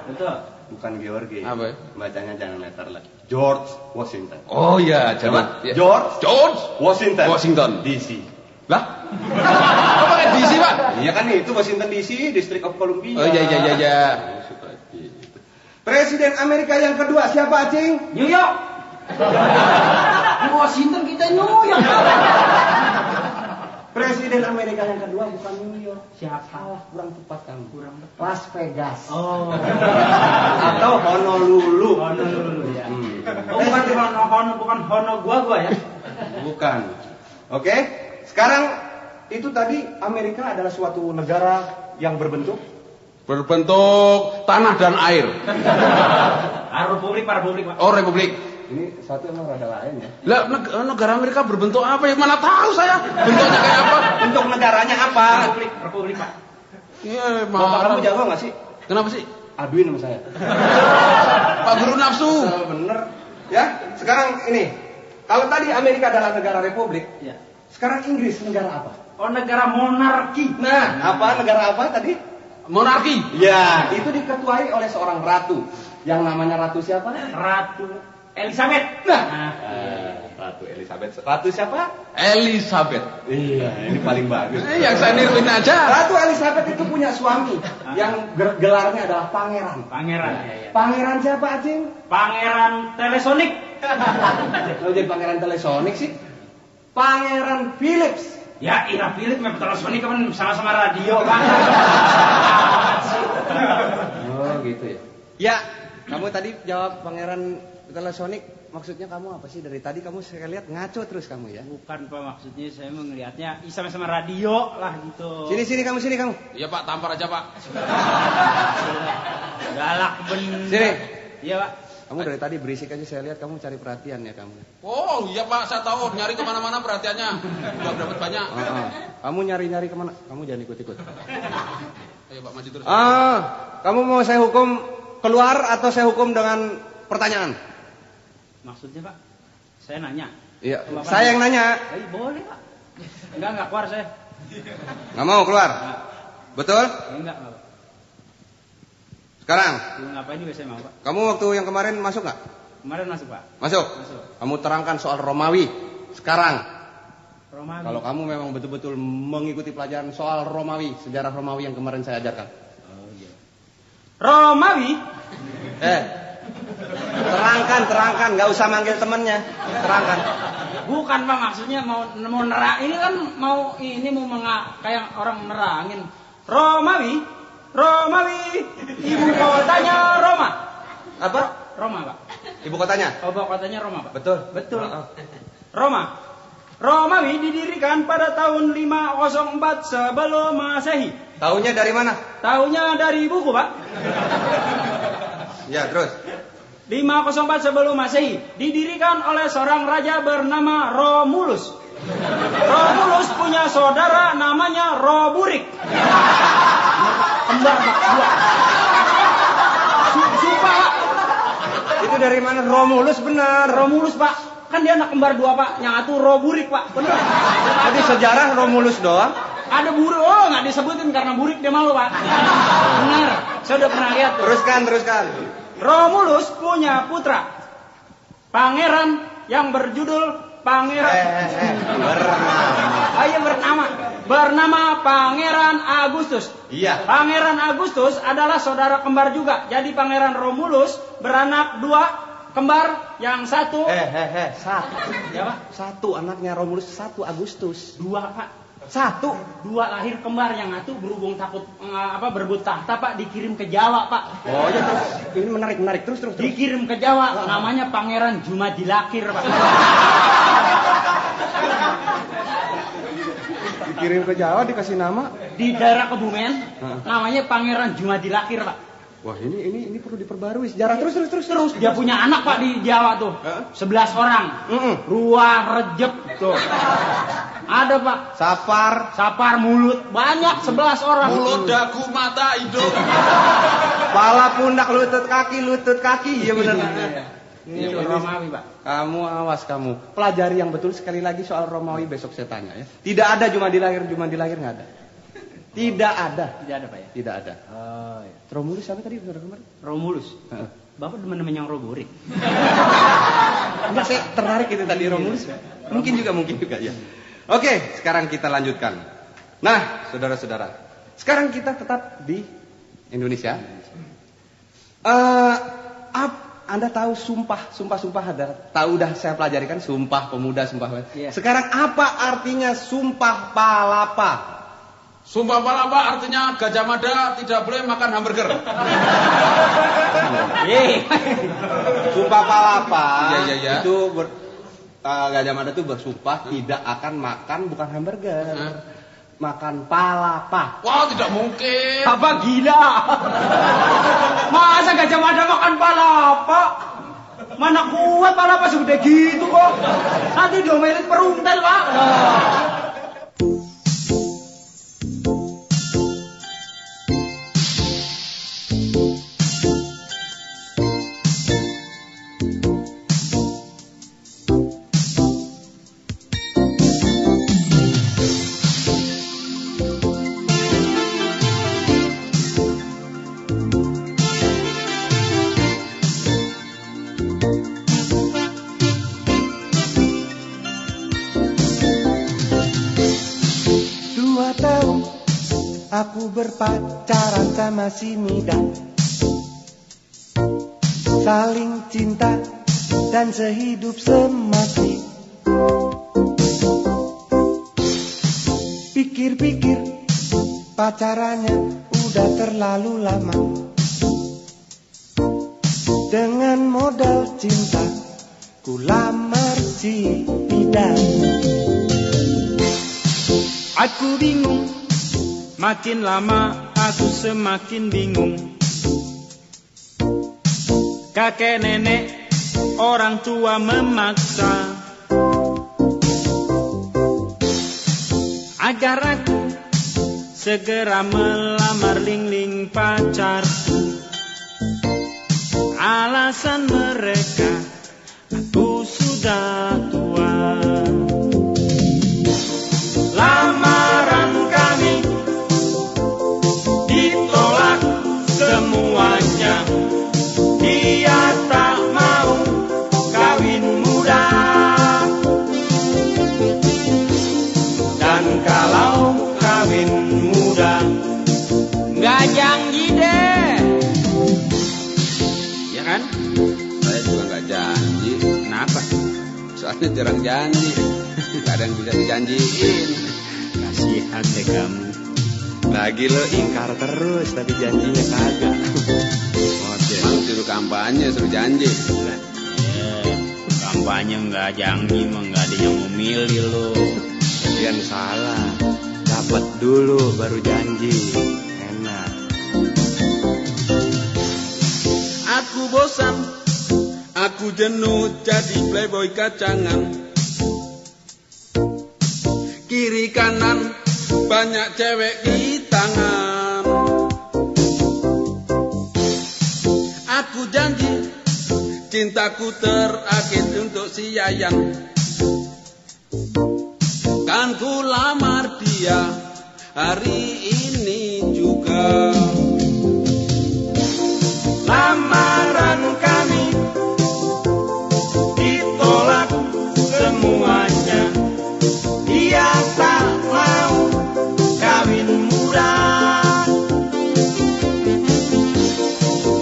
[SPEAKER 3] Betul.
[SPEAKER 1] Bukan George.
[SPEAKER 4] Apa ya?
[SPEAKER 1] Bacanya jangan letter lagi. George Washington.
[SPEAKER 4] Oh ya,
[SPEAKER 1] Coba.
[SPEAKER 4] ya.
[SPEAKER 1] George Washington.
[SPEAKER 4] Washington.
[SPEAKER 1] DC.
[SPEAKER 4] Lah? Apa pakai DC, Pak?
[SPEAKER 1] Iya kan itu Washington DC, District of Columbia.
[SPEAKER 4] Oh iya.
[SPEAKER 1] Presiden Amerika yang kedua siapa, Acing?
[SPEAKER 2] New York. Washington kita New York.
[SPEAKER 1] Presiden Amerika yang kedua bukan New York.
[SPEAKER 2] Siapa?
[SPEAKER 1] Salah, kurang tepat kamu.
[SPEAKER 2] Kurang tepat.
[SPEAKER 1] Las Vegas.
[SPEAKER 2] Oh.
[SPEAKER 1] Atau Honolulu.
[SPEAKER 3] Honolulu ya.
[SPEAKER 1] Hmm.
[SPEAKER 3] Oh, bukan Hono gua ya.
[SPEAKER 1] Bukan. Oke. Sekarang itu tadi Amerika adalah suatu negara yang berbentuk
[SPEAKER 4] Berbentuk tanah dan air.
[SPEAKER 3] Republik, Pak.
[SPEAKER 4] Oh, republik.
[SPEAKER 1] ini satu emang rada lain ya.
[SPEAKER 4] Lah negara Amerika berbentuk apa ya? Mana tahu saya bentuknya kayak apa?
[SPEAKER 1] Bentuk negaranya apa?
[SPEAKER 3] Republik, Pak.
[SPEAKER 4] Iya,
[SPEAKER 1] Bapak kamu jago nggak sih?
[SPEAKER 4] Kenapa sih?
[SPEAKER 1] Aduin sama saya.
[SPEAKER 4] Pak Guru nafsu.
[SPEAKER 1] Bener. Ya. Sekarang ini, kalau tadi Amerika adalah negara republik,
[SPEAKER 3] Ya.
[SPEAKER 1] sekarang Inggris negara apa?
[SPEAKER 3] Oh, negara monarki.
[SPEAKER 1] Nah, negara apa tadi?
[SPEAKER 4] Monarki.
[SPEAKER 1] Ya, itu diketuai oleh seorang ratu. Yang namanya ratu siapa?
[SPEAKER 3] Ratu Elizabeth.
[SPEAKER 1] Nah, Ratu Elizabeth. Ratu siapa?
[SPEAKER 4] Elizabeth.
[SPEAKER 1] Iya, ini paling bagus.
[SPEAKER 4] Yang saya niruin aja.
[SPEAKER 1] Ratu Elizabeth itu punya suami yang gelarnya adalah pangeran.
[SPEAKER 3] Pangeran.
[SPEAKER 1] Pangeran siapa, Acing?
[SPEAKER 3] Pangeran Telesonic.
[SPEAKER 1] Kalau jadi pangeran Telesonic sih? Pangeran Philips.
[SPEAKER 3] Ya, Ira Philip memang Telesonic kan sama-sama radio, Pak.
[SPEAKER 1] Oh, gitu ya. Ya, kamu tadi jawab pangeran Telesonic. Maksudnya kamu apa sih? Dari tadi kamu saya lihat ngaco terus kamu ya.
[SPEAKER 3] Bukan, Pak, maksudnya saya melihatnya sama-sama radio lah gitu.
[SPEAKER 1] Sini kamu.
[SPEAKER 4] Iya Pak, tampar aja Pak.
[SPEAKER 3] Galak bener.
[SPEAKER 1] Sini.
[SPEAKER 3] Iya, Pak.
[SPEAKER 1] Kamu dari tadi berisik aja, saya lihat kamu cari perhatian ya kamu.
[SPEAKER 4] Oh iya Pak, saya tahu nyari kemana-mana perhatiannya. Udah dapat banyak.
[SPEAKER 1] Kamu nyari kemana? Kamu jangan ikut-ikut.
[SPEAKER 4] Ayo Pak, maju terus.
[SPEAKER 1] Kamu mau saya hukum keluar atau saya hukum dengan pertanyaan?
[SPEAKER 3] Maksudnya, Pak, saya nanya.
[SPEAKER 1] Iya,
[SPEAKER 3] Bapak
[SPEAKER 1] saya yang nanya.
[SPEAKER 3] Boleh, Pak. Enggak keluar saya.
[SPEAKER 1] Nggak mau keluar?
[SPEAKER 3] Enggak.
[SPEAKER 1] Betul?
[SPEAKER 3] Enggak, Pak.
[SPEAKER 1] Sekarang,
[SPEAKER 3] Ngapain juga saya mau, Pak.
[SPEAKER 1] kamu waktu yang kemarin masuk nggak?
[SPEAKER 3] Kemarin masuk, Pak.
[SPEAKER 1] Masuk?
[SPEAKER 3] Masuk.
[SPEAKER 1] Kamu terangkan soal Romawi. Sekarang,
[SPEAKER 3] Romawi.
[SPEAKER 1] kalau kamu memang betul-betul mengikuti pelajaran soal Romawi, sejarah Romawi yang kemarin saya ajarkan.
[SPEAKER 3] Oh, iya. Romawi.
[SPEAKER 1] Terangkan, nggak usah manggil temennya. Terangkan.
[SPEAKER 3] Bukan, Pak, maksudnya mau nerang. Ini kan mau kayak orang nerangin. Romawi, ibu kotanya Roma.
[SPEAKER 1] Apa?
[SPEAKER 3] Roma, Pak.
[SPEAKER 1] Ibu kotanya?
[SPEAKER 3] Ibu kotanya Roma, Pak.
[SPEAKER 1] Betul.
[SPEAKER 3] Roma. Romawi didirikan pada tahun 504 sebelum Masehi.
[SPEAKER 1] Tahunya dari mana?
[SPEAKER 3] Tahunya dari buku, Pak.
[SPEAKER 1] Ya, terus.
[SPEAKER 3] 504 sebelum Masehi didirikan oleh seorang raja bernama Romulus. Romulus punya saudara namanya Roburik. Kembar, Pak. Sumpah, Pak.
[SPEAKER 1] Itu dari mana? Romulus benar.
[SPEAKER 3] Romulus, Pak. Kan dia anak kembar dua, Pak. Yang satu Roburik, Pak. Benar.
[SPEAKER 1] Tadi sejarah Romulus doang.
[SPEAKER 3] Ada burik. Oh, nggak disebutin karena burik dia malu, Pak. Benar. Saya udah pernah lihat tuh.
[SPEAKER 1] Teruskan.
[SPEAKER 3] Romulus punya putra. Pangeran yang berjudul bernama Pangeran Agustus.
[SPEAKER 1] Iya.
[SPEAKER 3] Pangeran Agustus adalah saudara kembar juga. Jadi Pangeran Romulus beranak dua kembar, yang satu.
[SPEAKER 1] Satu.
[SPEAKER 3] Ya, Pak?
[SPEAKER 1] Satu anaknya Romulus, 1 Agustus.
[SPEAKER 3] Dua, Pak.
[SPEAKER 1] 1.
[SPEAKER 3] Dua lahir kembar, yang satu berhubung takut berebut tahta, Pak, dikirim ke Jawa, Pak.
[SPEAKER 1] Oh ya, terus. Ini menarik. Terus.
[SPEAKER 3] Dikirim ke Jawa, namanya Pangeran Jumadilakir, Pak.
[SPEAKER 1] Dikirim ke Jawa dikasih nama.
[SPEAKER 3] Di daerah Kebumen, namanya Pangeran Jumadilakir, Pak.
[SPEAKER 1] Wah, ini perlu diperbarui sejarah. Terus.
[SPEAKER 3] Dia punya anak Pak di Jawa tuh. 11 orang. Ruah, Rejep tuh. Ada Pak. Sapar, Mulut. Banyak 11 orang.
[SPEAKER 4] Mulut, dagu, mata, hidung.
[SPEAKER 1] Kepala, pundak, lutut kaki. Iya benar.
[SPEAKER 3] Ini Romawi Pak.
[SPEAKER 1] Kamu awas kamu. Pelajari yang betul sekali lagi soal Romawi besok saya tanya ya. Tidak ada cuma di lahir nggak ada. Tidak ada Pak ya? Tidak ada.
[SPEAKER 3] Oh, iya.
[SPEAKER 1] Romulus siapa tadi saudara kemarin?
[SPEAKER 3] Romulus. Bapak demen-demen yang roborik.
[SPEAKER 1] Enggak, saya tertarik itu tadi Romulus. Mungkin juga ya. Oke, sekarang kita lanjutkan. Nah, saudara-saudara, sekarang kita tetap di Indonesia. Anda tahu sumpah ada. Tahu udah saya pelajari kan Sumpah Pemuda,
[SPEAKER 3] Iya.
[SPEAKER 1] Sekarang apa artinya Sumpah Palapa?
[SPEAKER 4] Sumpah Palapa artinya Gajah Mada tidak boleh makan hamburger.
[SPEAKER 1] Sumpah Palapa.
[SPEAKER 4] Iya.
[SPEAKER 1] Itu Gajah Mada itu bersumpah tidak akan makan bukan hamburger. Makan palapa.
[SPEAKER 4] Wah, tidak mungkin.
[SPEAKER 3] Apa gila? Masa Gajah Mada makan palapa? Mana kuat palapa segede gitu kok. Nanti diomelin peruntel Pak.
[SPEAKER 5] Aku berpacaran sama si Midan, saling cinta dan sehidup semati. Pikir-pikir pacarannya udah terlalu lama. Dengan modal cinta ku lamar si Midan.
[SPEAKER 3] Aku bingung, makin lama aku semakin bingung. Kakek nenek orang tua memaksa agar aku segera melamar Ling-Ling pacarku. Alasan mereka, aku sudah tua. Lamaran kami ditolak semuanya. Dia tak mau kawin muda. Dan kalau kawin muda nggak janji deh. Ya kan?
[SPEAKER 4] Saya juga nggak janji.
[SPEAKER 3] Kenapa?
[SPEAKER 4] Soalnya jarang janji. Kadang bisa dijanjiin.
[SPEAKER 3] Kasihan deh kamu.
[SPEAKER 1] Lagi lo ingkar terus tapi janjinya kagak.
[SPEAKER 4] Emang suruh kampanye, suruh janji.
[SPEAKER 3] Kampanye nggak janji mah nggak ada yang memilih lo.
[SPEAKER 1] Kalian salah. Dapat dulu baru janji. Enak.
[SPEAKER 4] Aku bosan, aku jenuh jadi playboy kacangan. Kiri kanan banyak cewek di tangan. Aku janji cintaku terakhir untuk si Yayang. Kan ku lamar dia hari ini juga.
[SPEAKER 3] Lamaran kami ditolak semuanya. Dia tak mau kawin muda.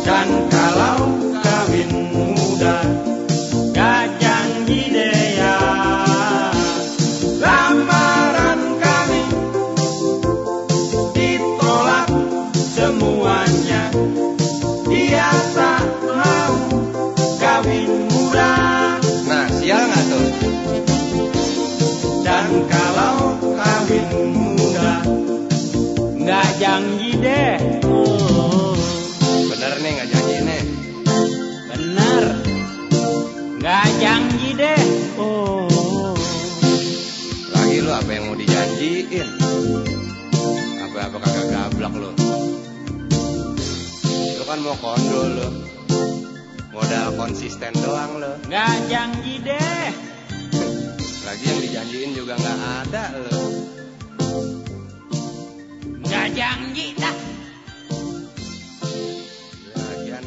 [SPEAKER 3] Dan kalau kawin muda gak janji deh ya. Lamaran kami ditolak Nggak janji deh.
[SPEAKER 5] Oh,
[SPEAKER 1] Lagi lu apa yang mau dijanjiin? Apa kagak gablak lu? Lu kan mau kondo lu. Modal konsisten doang lu.
[SPEAKER 3] Nggak janji deh.
[SPEAKER 1] Lagi yang dijanjiin juga nggak ada lu.
[SPEAKER 3] Nggak janji dah.
[SPEAKER 1] Lagian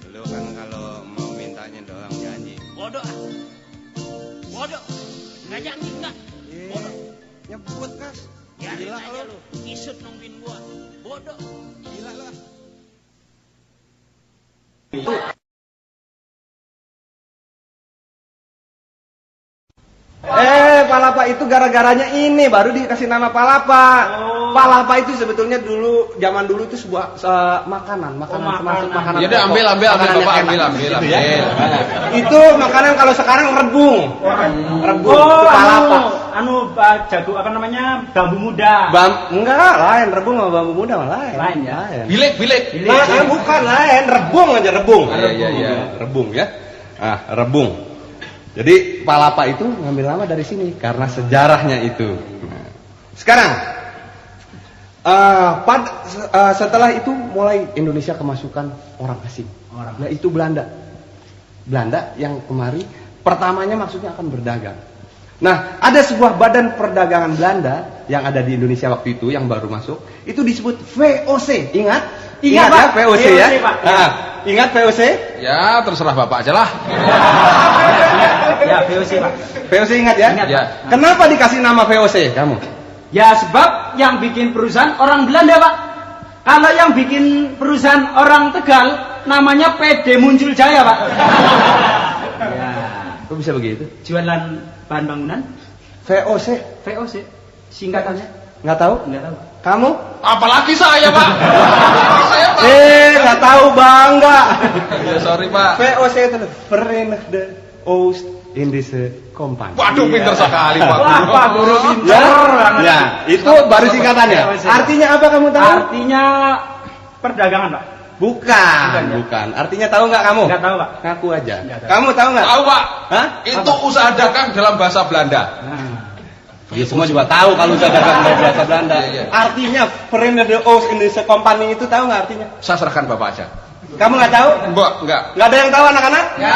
[SPEAKER 1] lu kan kalau mau mintanya doang janji.
[SPEAKER 3] Bodoh ah. Bodoh. Nggak janji nggak. Bodoh.
[SPEAKER 1] Nyebut kan?
[SPEAKER 3] Biarin
[SPEAKER 1] Gila
[SPEAKER 3] aja
[SPEAKER 1] lu.
[SPEAKER 3] lu. Isut nungguin gua. Bodoh.
[SPEAKER 1] Gila lu.
[SPEAKER 6] Palapa itu gara-garanya ini baru dikasih nama palapa. Palapa itu sebetulnya zaman dulu itu sebuah makanan termasuk makanan.
[SPEAKER 4] Ya udah ambil
[SPEAKER 6] Makanan
[SPEAKER 4] Bapak,
[SPEAKER 6] yang enak.
[SPEAKER 4] ambil.
[SPEAKER 6] Gitu ya. Itu makanan kalau sekarang rebung. Rebung itu palapa.
[SPEAKER 3] Jago apa namanya? Bambu muda.
[SPEAKER 6] Enggak, lain rebung sama bambu muda mah lain.
[SPEAKER 3] Lain ya?
[SPEAKER 4] Bilik.
[SPEAKER 6] Nah, bukan lain, rebung aja rebung.
[SPEAKER 1] Iya.
[SPEAKER 6] Rebung ya. Rebung. Jadi palapa itu ngambil nama dari sini karena sejarahnya itu. Nah, sekarang setelah itu mulai Indonesia kemasukan orang asing. Nah itu Belanda yang kemari pertamanya maksudnya akan berdagang. Nah ada sebuah badan perdagangan Belanda yang ada di Indonesia waktu itu yang baru masuk. Itu disebut VOC. Ingat
[SPEAKER 3] Ingat, Pak.
[SPEAKER 6] ya VOC ya.
[SPEAKER 3] VOC, Pak.
[SPEAKER 6] Ingat VOC?
[SPEAKER 4] Ya terserah Bapak aja lah.
[SPEAKER 3] Ya, VOC, Pak.
[SPEAKER 6] VOC ingat ya?
[SPEAKER 3] Ingat,
[SPEAKER 4] Ya.
[SPEAKER 3] Pak.
[SPEAKER 6] Kenapa dikasih nama VOC kamu?
[SPEAKER 3] Ya sebab yang bikin perusahaan orang Belanda, Pak. Kalau yang bikin perusahaan orang Tegal namanya PD Muncul Jaya, Pak. Ya,
[SPEAKER 6] Kok bisa begitu?
[SPEAKER 3] jualan bahan bangunan
[SPEAKER 6] VOC?
[SPEAKER 3] VOC singkatannya
[SPEAKER 6] Nggak tahu?
[SPEAKER 3] enggak tahu.
[SPEAKER 6] Kamu?
[SPEAKER 4] Apalagi saya Pak. Saya Pak.
[SPEAKER 6] Nggak tahu bangga.
[SPEAKER 4] Ya sorry Pak.
[SPEAKER 6] VOC itu Verenigde Oost Indische Compagnie.
[SPEAKER 4] Waduh pinter sekali Pak.
[SPEAKER 3] Wah, Pak Guru pinter banget.
[SPEAKER 6] Ya, itu baru singkatannya.
[SPEAKER 3] VOC.
[SPEAKER 6] Artinya apa kamu tahu?
[SPEAKER 3] Artinya perdagangan, Pak.
[SPEAKER 6] Bukan. Artinya tahu nggak kamu?
[SPEAKER 3] Enggak tahu, Pak.
[SPEAKER 6] Ngaku aja.
[SPEAKER 3] Nggak tahu.
[SPEAKER 6] Kamu tahu nggak?
[SPEAKER 4] Tahu Pak.
[SPEAKER 6] Hah?
[SPEAKER 4] Itu usaha dagang dalam bahasa Belanda.
[SPEAKER 3] Nah,
[SPEAKER 6] Ya semua juga tahu kalau usaha dagang dalam bahasa Belanda.
[SPEAKER 4] Iya.
[SPEAKER 6] Artinya Verenigde Oost Indische Compagnie itu tahu nggak artinya?
[SPEAKER 4] Saya serahkan Bapak aja.
[SPEAKER 6] Kamu nggak tahu?
[SPEAKER 4] Enggak.
[SPEAKER 6] Nggak ada yang tahu anak-anak? Ya.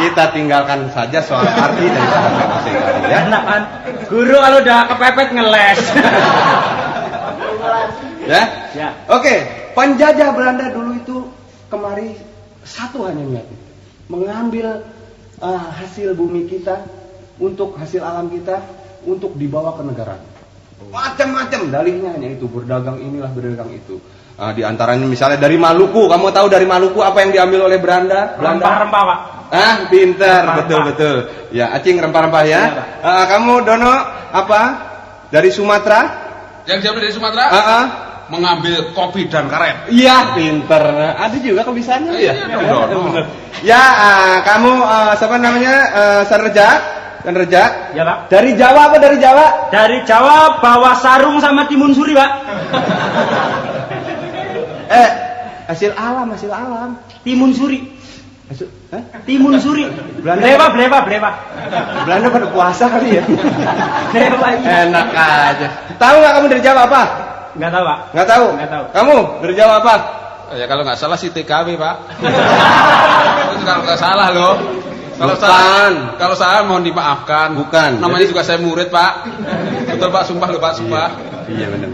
[SPEAKER 6] Kita tinggalkan saja soal arti dari VOC ya.
[SPEAKER 3] enak kan? Guru kalau udah kepepet ngeles.
[SPEAKER 6] Ya?
[SPEAKER 3] Ya.
[SPEAKER 6] Oke, penjajah Belanda dulu itu kemari satu hanya niatnya, mengambil hasil bumi kita, untuk hasil alam kita, untuk dibawa ke negara. Macam-macam dalihnya hanya itu, berdagang inilah, berdagang itu. Di antaranya misalnya dari Maluku, kamu tahu dari Maluku apa yang diambil oleh Belanda?
[SPEAKER 3] Rempah-rempah, Pak.
[SPEAKER 6] Pinter,
[SPEAKER 3] Rempah-rempah.
[SPEAKER 6] betul. Ya, Acing rempah-rempah ya.
[SPEAKER 3] Iya,
[SPEAKER 6] Kamu Dono apa? Dari Sumatera?
[SPEAKER 4] Yang diambil dari Sumatera mengambil kopi dan karet.
[SPEAKER 6] Iya, pinter. Ada juga kebisaannya ya.
[SPEAKER 4] Iya, dong.
[SPEAKER 6] Bener. Ya, kamu siapa namanya? Sanrejak.
[SPEAKER 3] Ya, Pak.
[SPEAKER 6] Dari Jawa apa dari Jawa?
[SPEAKER 3] Dari Jawa bawa sarung sama timun suri, Pak.
[SPEAKER 6] Hasil alam.
[SPEAKER 3] Timun suri.
[SPEAKER 6] Hah?
[SPEAKER 3] Timun suri.
[SPEAKER 6] Belanda.
[SPEAKER 3] Blewa.
[SPEAKER 6] Belanda pada puasa kali ya.
[SPEAKER 3] Blewa, iya.
[SPEAKER 6] Enak aja. Tahu nggak kamu dari Jawa apa?
[SPEAKER 3] Enggak tahu, Pak.
[SPEAKER 6] Nggak tahu.
[SPEAKER 3] Nggak tahu.
[SPEAKER 6] Kamu dari Jawa apa?
[SPEAKER 4] Ya kalau nggak salah si TKW Pak. Itu kalau nggak salah loh.
[SPEAKER 6] Bukan.
[SPEAKER 4] Kalau salah mohon dimaafkan.
[SPEAKER 6] Bukan.
[SPEAKER 4] Namanya
[SPEAKER 6] Jadi-
[SPEAKER 4] juga saya murid Pak. Betul Pak, sumpah loh Pak, sumpah.
[SPEAKER 6] Iya benar.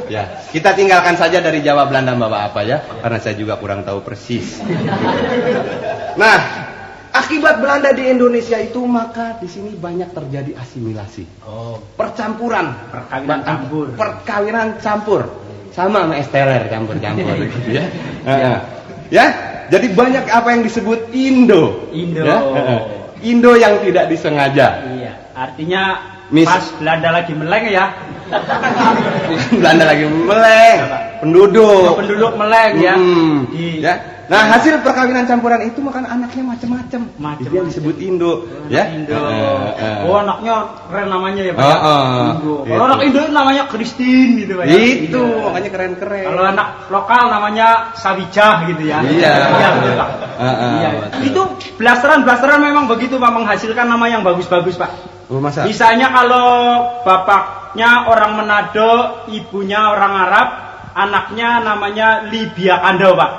[SPEAKER 6] Ya, kita tinggalkan saja dari Jawa Belanda Bapak apa ya, karena saya juga kurang tahu persis. Nah, akibat Belanda di Indonesia itu maka di sini banyak terjadi asimilasi. Percampuran, perkawinan campur. Sama es teler campur-campur gitu ya. Ya, jadi banyak apa yang disebut Indo. Ya? Indo yang tidak disengaja.
[SPEAKER 3] Iya, artinya
[SPEAKER 6] Mis-
[SPEAKER 3] pas Belanda lagi meleng ya.
[SPEAKER 6] Belanda lagi meleng, penduduk
[SPEAKER 3] Penduduk meleng ya.
[SPEAKER 6] Hmm,
[SPEAKER 3] Di
[SPEAKER 6] ya. Nah, hasil perkawinan campuran itu makan anaknya macam-macam. Itu yang disebut Indo, ya.
[SPEAKER 3] Indo. Oh, anaknya keren namanya ya, Pak. Indo.
[SPEAKER 6] Gitu.
[SPEAKER 3] Kalau anak Indo namanya Christine gitu, Pak.
[SPEAKER 6] Itu
[SPEAKER 3] Iya.
[SPEAKER 6] makanya keren-keren.
[SPEAKER 3] Kalau anak lokal namanya Sawijah gitu ya.
[SPEAKER 6] Iya.
[SPEAKER 3] Betul, Pak. Iya. Itu blasteran memang begitu, Pak, menghasilkan nama yang bagus-bagus, Pak.
[SPEAKER 6] Oh, masa?
[SPEAKER 3] Misalnya kalau bapaknya orang Manado, ibunya orang Arab, anaknya namanya Libya Kandau, Pak.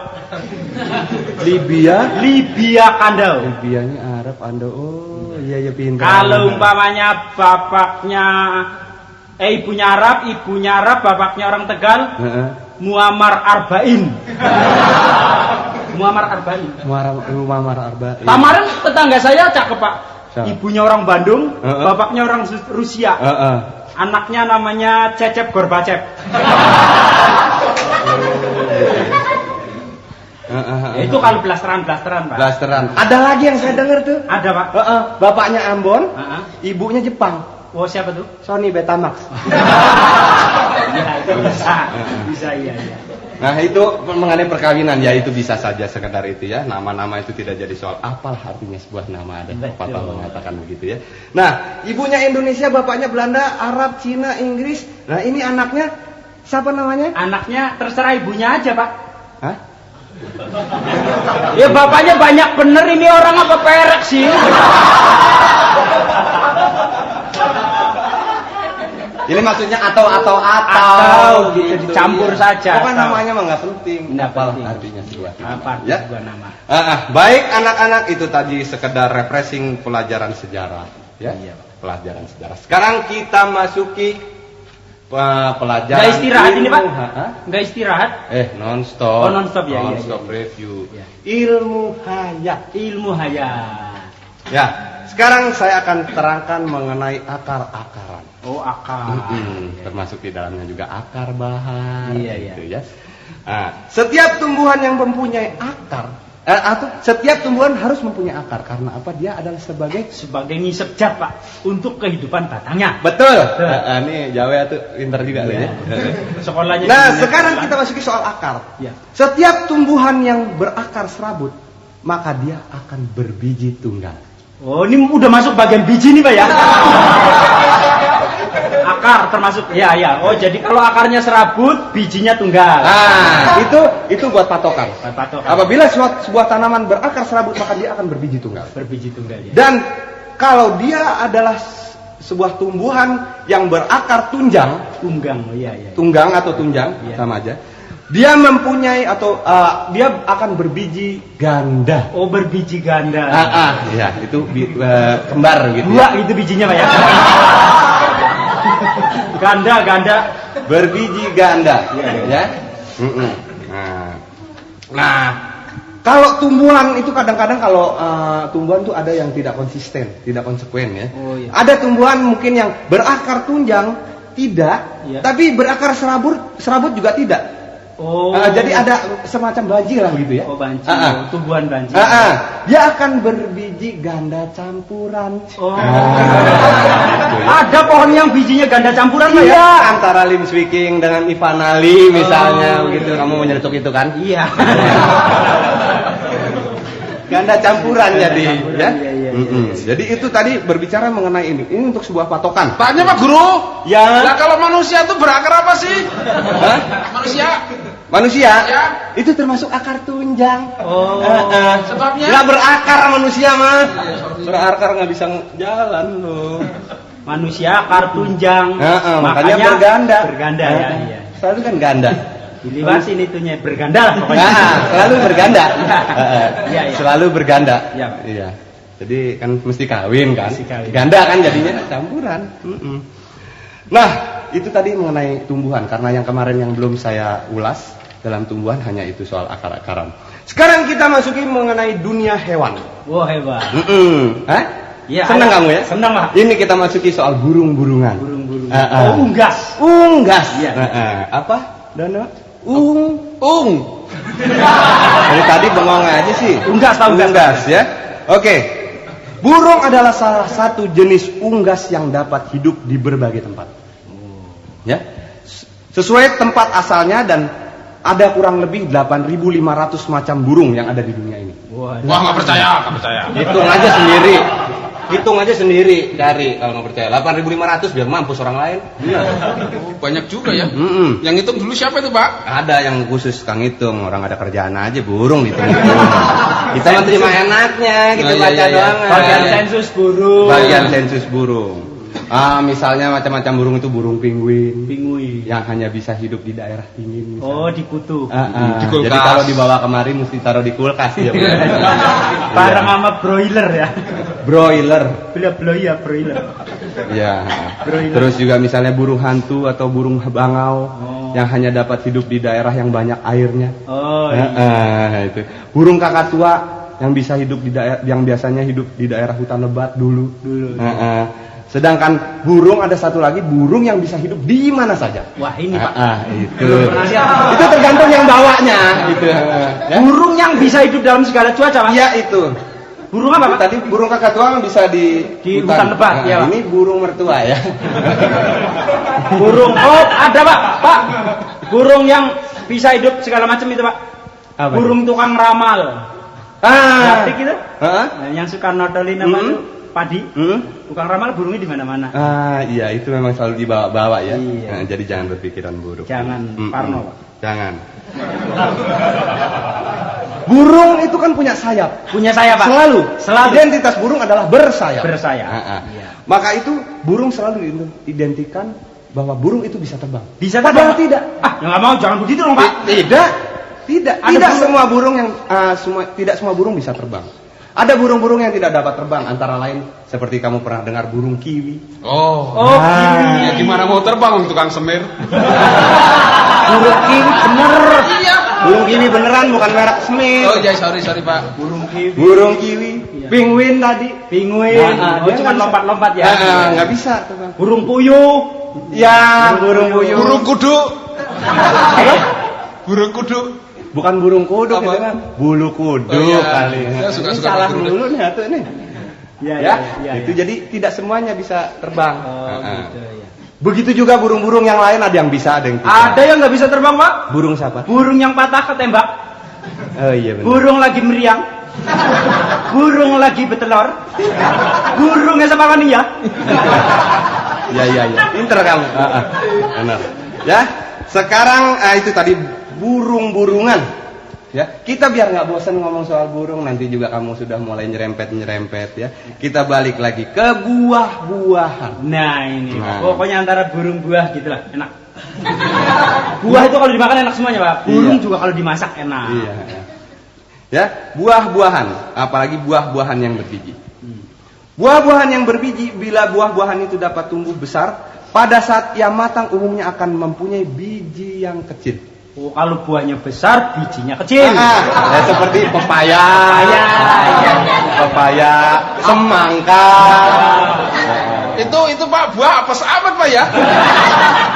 [SPEAKER 6] Libya
[SPEAKER 3] Kandau.
[SPEAKER 6] Libyanya Arab, Ando. Oh, iya pintar.
[SPEAKER 3] Kalau umpamanya bapaknya ibunya Arab, bapaknya orang Tegal, Muammar Arba'in. Muammar Arba'in. Kemarin tetangga saya cakep, Pak. Ibunya orang Bandung, bapaknya orang Rusia. Anaknya namanya Cecep Gorbachev. Itu kalau blasteran, Pak.
[SPEAKER 6] Blasteran. Ada lagi yang saya dengar tuh.
[SPEAKER 3] Ada, Pak.
[SPEAKER 6] Bapaknya Ambon, ibunya Jepang.
[SPEAKER 3] Oh, siapa tuh?
[SPEAKER 6] Sony Betamax.
[SPEAKER 3] Ya, itu bisa iya.
[SPEAKER 6] Nah, itu mengenai perkawinan ya, itu bisa saja sekedar itu ya. Nama-nama itu tidak jadi soal. Apalah artinya sebuah nama, ada pepatah mengatakan begitu ya. Nah, ibunya Indonesia, bapaknya Belanda, Arab, Cina, Inggris. Nah, ini anaknya siapa namanya?
[SPEAKER 3] Anaknya terserah ibunya aja, Pak.
[SPEAKER 6] Hah?
[SPEAKER 3] Ya bapaknya banyak bener, ini orang apa perek sih?
[SPEAKER 6] Ini maksudnya atau
[SPEAKER 3] gitu, dicampur saja.
[SPEAKER 6] Pokoknya namanya mah nggak penting.
[SPEAKER 3] Apalah
[SPEAKER 6] artinya sebuah nama.
[SPEAKER 3] Apa
[SPEAKER 6] ya?
[SPEAKER 3] sebuah nama?
[SPEAKER 6] Baik anak-anak, itu tadi sekedar refreshing pelajaran sejarah, ya.
[SPEAKER 3] Iya.
[SPEAKER 6] Pelajaran sejarah. Sekarang kita masuki pelajaran.
[SPEAKER 3] Nggak istirahat ini, Pak? Nggak istirahat?
[SPEAKER 6] Non-stop.
[SPEAKER 3] Oh, non-stop ya.
[SPEAKER 6] Non-stop review.
[SPEAKER 3] Ya.
[SPEAKER 6] Ilmu hayat. Ya. Sekarang saya akan terangkan mengenai akar-akaran.
[SPEAKER 3] Oh, akar.
[SPEAKER 6] Termasuk di dalamnya juga akar bahar.
[SPEAKER 3] Iya.
[SPEAKER 6] Gitu ya. Nah, setiap tumbuhan yang mempunyai akar, atau setiap tumbuhan harus mempunyai akar, karena apa? Dia adalah sebagai
[SPEAKER 3] ngisep cat, Pak, untuk kehidupan batangnya.
[SPEAKER 6] Betul. Ini Jawa tuh pintar juga loh ya.
[SPEAKER 3] Sekolahnya.
[SPEAKER 6] Nah, sekarang kita masuki soal akar.
[SPEAKER 3] Ya.
[SPEAKER 6] Setiap tumbuhan yang berakar serabut, maka dia akan berbiji tunggal.
[SPEAKER 3] Oh, ini udah masuk bagian biji nih, Pak ya. Akar termasuk. Ya. Oh, jadi kalau akarnya serabut, bijinya tunggal.
[SPEAKER 6] Nah, itu buat patokan.
[SPEAKER 3] Patokan.
[SPEAKER 6] Apabila sebuah tanaman berakar serabut, maka dia akan berbiji tunggal.
[SPEAKER 3] Berbiji tunggal ya.
[SPEAKER 6] Dan kalau dia adalah sebuah tumbuhan yang berakar tunjang, tunggang atau tunjang, sama aja. Dia mempunyai atau dia akan berbiji ganda.
[SPEAKER 3] Oh, berbiji ganda.
[SPEAKER 6] Ya, itu kembar gitu.
[SPEAKER 3] Dua itu bijinya, Pak ya. Ganda.
[SPEAKER 6] Berbiji ganda, ya. Nah, kalau tumbuhan itu kadang-kadang kalau tumbuhan tuh ada yang tidak konsisten, tidak konsekuen ya.
[SPEAKER 3] Oh, iya.
[SPEAKER 6] Ada tumbuhan mungkin yang berakar tunjang tidak, tapi berakar serabut juga tidak.
[SPEAKER 3] Oh.
[SPEAKER 6] Jadi ada semacam banji lah gitu ya.
[SPEAKER 3] Oh, banji. Tumbuhan banji.
[SPEAKER 6] Dia akan berbiji ganda campuran.
[SPEAKER 3] Oh. Ada pohon yang bijinya ganda campuran, Pak ya?
[SPEAKER 6] Iya, antara Lim Swicking dengan Ivanali misalnya, begitu. Kamu menyerutuk itu kan?
[SPEAKER 3] Iya.
[SPEAKER 6] Ganda campuran jadi, ya.
[SPEAKER 3] Iya.
[SPEAKER 6] Jadi itu tadi berbicara mengenai ini. Ini untuk sebuah patokan.
[SPEAKER 4] Tanya Pak Guru.
[SPEAKER 6] Ya.
[SPEAKER 4] Nah, kalau manusia itu berakar apa sih?
[SPEAKER 6] Hah? Manusia?
[SPEAKER 4] Ya.
[SPEAKER 6] Itu termasuk akar tunjang.
[SPEAKER 3] Oh.
[SPEAKER 4] Sebabnya?
[SPEAKER 6] Nggak berakar manusia mah. Berakar nggak bisa jalan loh.
[SPEAKER 3] Manusia akar tunjang.
[SPEAKER 6] Makanya berganda.
[SPEAKER 3] Berganda ya. Iya.
[SPEAKER 6] Selalu kan ganda.
[SPEAKER 3] Dilibasin itunya berganda lah pokoknya.
[SPEAKER 6] Selalu berganda.
[SPEAKER 3] Iya.
[SPEAKER 6] Selalu berganda.
[SPEAKER 3] Iya.
[SPEAKER 6] Jadi kan mesti kawin kan.
[SPEAKER 3] Mesti kawin.
[SPEAKER 6] Ganda kan jadinya campuran. Nah, itu tadi mengenai tumbuhan, karena yang kemarin yang belum saya ulas dalam tumbuhan hanya itu soal akar-akaran. Sekarang kita masuki mengenai dunia hewan.
[SPEAKER 3] Wah, hebat.
[SPEAKER 6] Hah?
[SPEAKER 3] Ya,
[SPEAKER 6] senang kamu ya?
[SPEAKER 3] Senang lah.
[SPEAKER 6] Ini kita masuki soal burung-burungan.
[SPEAKER 3] Oh, unggas.
[SPEAKER 6] Unggas.
[SPEAKER 3] Iya.
[SPEAKER 6] Apa? Dono?
[SPEAKER 4] Ung.
[SPEAKER 6] Dari tadi bengong aja sih. Unggas ya. Oke. Burung adalah salah satu jenis unggas yang dapat hidup di berbagai tempat. Ya. Sesuai tempat asalnya dan ada kurang lebih 8.500 macam burung yang ada di dunia ini.
[SPEAKER 4] Wah, nggak percaya.
[SPEAKER 6] Hitung aja sendiri, cari kalau nggak percaya. 8.500 biar mampus orang lain.
[SPEAKER 4] Banyak juga ya. Yang hitung dulu siapa itu, Pak?
[SPEAKER 6] Ada yang khusus kang hitung, orang ada kerjaan aja burung hitung. Kita mah terima enaknya, kita baca doang.
[SPEAKER 3] Bagian sensus burung.
[SPEAKER 6] Bagian sensus burung. Misalnya macam-macam burung itu burung penguin.
[SPEAKER 3] Penguin.
[SPEAKER 6] Yang hanya bisa hidup di daerah dingin. Misalnya.
[SPEAKER 3] Oh, di kutu.
[SPEAKER 4] Di kulkas.
[SPEAKER 6] Jadi kalau dibawa kemari mesti taruh di kulkas ya.
[SPEAKER 3] Bareng sama broiler ya.
[SPEAKER 6] Broiler.
[SPEAKER 3] Broiler.
[SPEAKER 6] Ya.
[SPEAKER 3] Broiler.
[SPEAKER 6] Terus juga misalnya burung hantu atau burung bangau yang hanya dapat hidup di daerah yang banyak airnya.
[SPEAKER 3] Oh. Iya.
[SPEAKER 6] Itu. Burung kakatua yang bisa hidup di daerah yang biasanya hidup di daerah hutan lebat dulu. Sedangkan burung ada satu lagi burung yang bisa hidup di mana saja.
[SPEAKER 3] Wah, ini Pak.
[SPEAKER 6] Itu.
[SPEAKER 3] Pernah lihat.
[SPEAKER 6] Itu tergantung yang bawanya. Gitu. Ya?
[SPEAKER 3] Burung yang bisa hidup dalam segala cuaca, Pak.
[SPEAKER 6] Iya itu.
[SPEAKER 3] Burung apa, Pak?
[SPEAKER 6] Tadi burung kakatua bisa di
[SPEAKER 3] hutan lebat, ya, Pak.
[SPEAKER 6] Ini burung mertua ya.
[SPEAKER 3] Burung. Oh, ada, Pak. Pak. Burung yang bisa hidup segala macam itu, Pak.
[SPEAKER 6] Apa
[SPEAKER 3] burung
[SPEAKER 6] itu?
[SPEAKER 3] Tukang ramal. Ngerti gitu? Nah, yang suka nodolin apa tuh? Padi. Tukang ramal burungnya di mana-mana.
[SPEAKER 6] Iya, itu memang selalu dibawa-bawa ya.
[SPEAKER 3] Iya.
[SPEAKER 6] Nah, jadi jangan berpikiran buruk.
[SPEAKER 3] Jangan parno, Pak.
[SPEAKER 6] Jangan. Burung itu kan punya sayap.
[SPEAKER 3] Punya sayap, Pak.
[SPEAKER 6] Selalu. Identitas burung adalah bersayap.
[SPEAKER 3] Bersayap.
[SPEAKER 6] Iya. Maka itu burung selalu diidentikan bahwa burung itu bisa terbang.
[SPEAKER 3] Bisa
[SPEAKER 6] Padahal
[SPEAKER 3] terbang?
[SPEAKER 6] tidak.
[SPEAKER 3] Jangan jangan begitu dong, Pak.
[SPEAKER 6] Tidak.
[SPEAKER 3] Ada burung.
[SPEAKER 6] Semua burung yang tidak semua burung bisa terbang. Ada burung-burung yang tidak dapat terbang, antara lain seperti kamu pernah dengar burung kiwi.
[SPEAKER 3] Kiwi.
[SPEAKER 4] Ya gimana mau terbang tukang semir?
[SPEAKER 6] Burung kiwi bener.
[SPEAKER 4] Iya.
[SPEAKER 6] Burung kiwi beneran bukan merek semir.
[SPEAKER 4] Oh iya, sorry Pak.
[SPEAKER 6] Burung kiwi. Penguin tadi.
[SPEAKER 3] Penguin. Cuma lompat-lompat ya.
[SPEAKER 6] Nggak bisa terbang.
[SPEAKER 3] Burung puyuh.
[SPEAKER 6] Ya, burung puyuh.
[SPEAKER 4] Burung kudu. Burung kudu.
[SPEAKER 6] Bukan burung kudu,
[SPEAKER 4] Apa?
[SPEAKER 6] kita kan bulu kudu kali.
[SPEAKER 4] Saya suka
[SPEAKER 6] Salah
[SPEAKER 4] burung.
[SPEAKER 6] dulu nih atuh nih.
[SPEAKER 3] Ya.
[SPEAKER 6] Itu jadi tidak semuanya bisa terbang.
[SPEAKER 3] Gitu ya.
[SPEAKER 6] Begitu juga burung-burung yang lain ada yang bisa, ada yang tidak.
[SPEAKER 3] Ada yang nggak bisa terbang, Pak?
[SPEAKER 6] Burung siapa?
[SPEAKER 3] Burung yang patah ketembak.
[SPEAKER 6] Oh iya benar.
[SPEAKER 3] Burung lagi meriang. Burung lagi betelor. Burungnya sama mania.
[SPEAKER 6] Ya. Pinter kamu. Benar. Ya. Sekarang itu tadi burung-burungan. Ya, kita biar nggak bosan ngomong soal burung, nanti juga kamu sudah mulai nyerempet ya. Kita balik lagi ke buah-buahan.
[SPEAKER 3] Nah ini, pokoknya antara burung buah gitulah, enak. Buah itu kalau dimakan enak semuanya, Pak. Burung juga kalau dimasak enak.
[SPEAKER 6] Iya. Ya, buah-buahan, apalagi buah-buahan yang berbiji. Buah-buahan yang berbiji, bila buah-buahan itu dapat tumbuh besar, pada saat ia matang umumnya akan mempunyai biji yang kecil.
[SPEAKER 3] Oh, kalau buahnya besar, bijinya kecil.
[SPEAKER 6] Ya, seperti pepaya, semangka.
[SPEAKER 4] Itu Pak, buah apa sahabat Pak ya?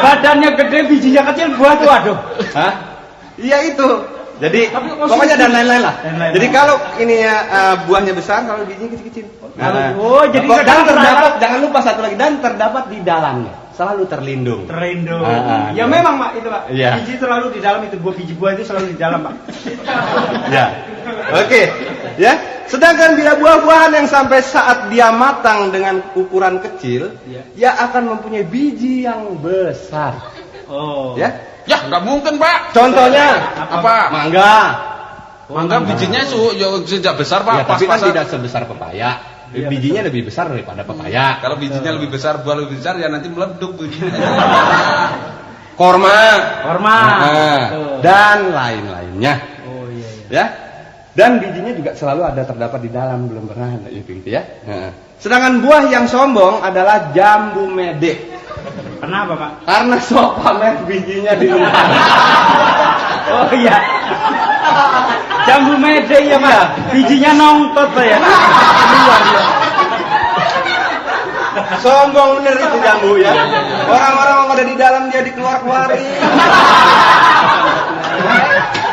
[SPEAKER 3] Badannya gede, bijinya kecil, buah tuh aduh.
[SPEAKER 6] Iya itu. Jadi pokoknya dan lain-lain lah. Jadi kalau ininya buahnya besar, kalau bijinya kecil-kecil.
[SPEAKER 3] Jadi
[SPEAKER 6] jangan lupa satu lagi, dan terdapat di dalamnya. Selalu terlindung.
[SPEAKER 3] Ya memang, Pak, itu, Pak.
[SPEAKER 6] Iya.
[SPEAKER 3] Biji selalu di dalam itu, biji buah itu selalu di dalam, Pak.
[SPEAKER 6] Ya. Oke. Ya. Sedangkan bila buah-buahan yang sampai saat dia matang dengan ukuran kecil, ia akan mempunyai biji yang besar.
[SPEAKER 3] Oh.
[SPEAKER 6] Ya.
[SPEAKER 4] Ya, nggak mungkin Pak.
[SPEAKER 6] Contohnya
[SPEAKER 4] Apa?
[SPEAKER 6] Mangga
[SPEAKER 4] bijinya sejak besar Pak.
[SPEAKER 6] Ya, tapi kan
[SPEAKER 4] pas-pasan.
[SPEAKER 6] tidak sebesar pepaya. Bijinya lebih besar daripada pepaya.
[SPEAKER 4] Kalau bijinya lebih besar, buah lebih besar, ya nanti meleduk bijinya.
[SPEAKER 6] Korma.
[SPEAKER 3] Betul.
[SPEAKER 6] Dan lain-lainnya.
[SPEAKER 3] Oh iya.
[SPEAKER 6] Ya. Dan bijinya juga selalu ada terdapat di dalam, belum pernah ada gitu ya. Sedangkan buah yang sombong adalah jambu mede.
[SPEAKER 3] Kenapa, Pak?
[SPEAKER 6] Karena sok pamer bijinya di rumah.
[SPEAKER 3] Oh iya. Jambu mede ya, Pak. Bijinya nongtot, Pak ya. Keluar ya.
[SPEAKER 6] Sombong bener itu jambu ya. Orang-orang yang ada di dalam dia dikeluar-keluarin.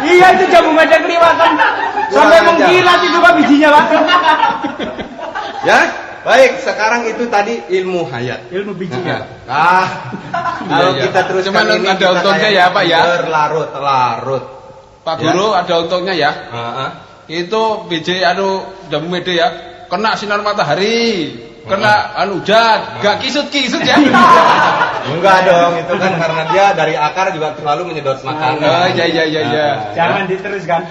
[SPEAKER 3] Iya, itu jambu mede kelihatan. Sampai mengkilat itu, Pak, bijinya, Pak.
[SPEAKER 6] Ya. baik, sekarang itu tadi ilmu hayat.
[SPEAKER 3] Ilmu biji ya.
[SPEAKER 6] Kalau
[SPEAKER 4] Iya.
[SPEAKER 6] kita teruskan
[SPEAKER 4] Cuman
[SPEAKER 6] ini
[SPEAKER 4] ada
[SPEAKER 6] kita
[SPEAKER 4] untungnya
[SPEAKER 6] kayak
[SPEAKER 4] ya, Pak, ya.
[SPEAKER 6] Berlarut-larut.
[SPEAKER 4] Pak
[SPEAKER 6] Ya.
[SPEAKER 4] Guru ada untungnya ya.
[SPEAKER 6] Heeh.
[SPEAKER 4] Itu biji jamu mede ya. Kena sinar matahari, kena hujan, gak kisut-kisut ya.
[SPEAKER 6] Enggak dong, itu kan karena dia dari akar juga selalu menyedot makanan.
[SPEAKER 4] Oh iya.
[SPEAKER 3] Jangan diteruskan.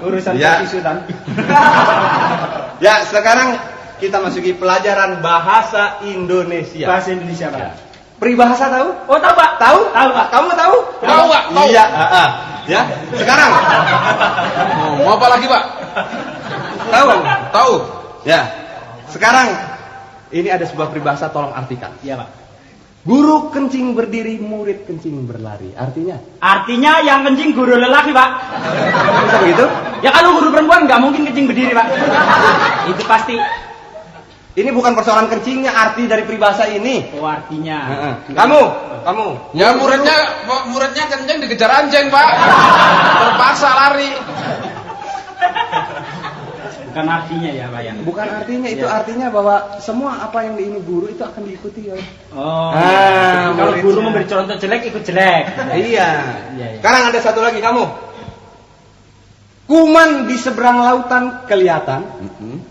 [SPEAKER 3] Urusan
[SPEAKER 6] Ya.
[SPEAKER 3] kisutan.
[SPEAKER 6] Ya, sekarang kita masuki pelajaran bahasa Indonesia.
[SPEAKER 3] Bahasa Indonesia, Pak.
[SPEAKER 6] Peribahasa tahu?
[SPEAKER 3] Oh, tahu, Pak.
[SPEAKER 6] Tahu?
[SPEAKER 3] Tahu, Pak.
[SPEAKER 6] Kamu tahu?
[SPEAKER 4] Tahu, Pak. Tahu.
[SPEAKER 6] Iya, ya. Sekarang
[SPEAKER 4] Mau apa lagi, Pak?
[SPEAKER 6] tahu?
[SPEAKER 4] Tahu.
[SPEAKER 6] Ya. Sekarang ini ada sebuah peribahasa, tolong artikan.
[SPEAKER 3] Iya, Pak.
[SPEAKER 6] Guru kencing berdiri, murid kencing berlari. Artinya?
[SPEAKER 3] Artinya yang kencing guru lelaki, Pak.
[SPEAKER 6] Bisa begitu?
[SPEAKER 3] Ya kalau guru perempuan nggak mungkin kencing berdiri, Pak. Itu pasti.
[SPEAKER 6] Ini bukan persoalan kencingnya, arti dari peribahasa ini.
[SPEAKER 3] Oh, artinya.
[SPEAKER 6] Kamu.
[SPEAKER 4] Ya muridnya kencing dikejar anjing, Pak. Terpaksa lari.
[SPEAKER 3] Bukan artinya ya, Pak ya.
[SPEAKER 6] Bukan artinya, itu
[SPEAKER 3] Ya.
[SPEAKER 6] artinya bahwa semua apa yang diini guru itu akan diikuti oleh.
[SPEAKER 3] Oh.
[SPEAKER 6] Ah,
[SPEAKER 3] Kalau
[SPEAKER 6] muridnya.
[SPEAKER 3] guru memberi contoh jelek ikut jelek.
[SPEAKER 6] Iya.
[SPEAKER 3] Iya.
[SPEAKER 6] Sekarang ada satu lagi kamu. Kuman di seberang lautan kelihatan,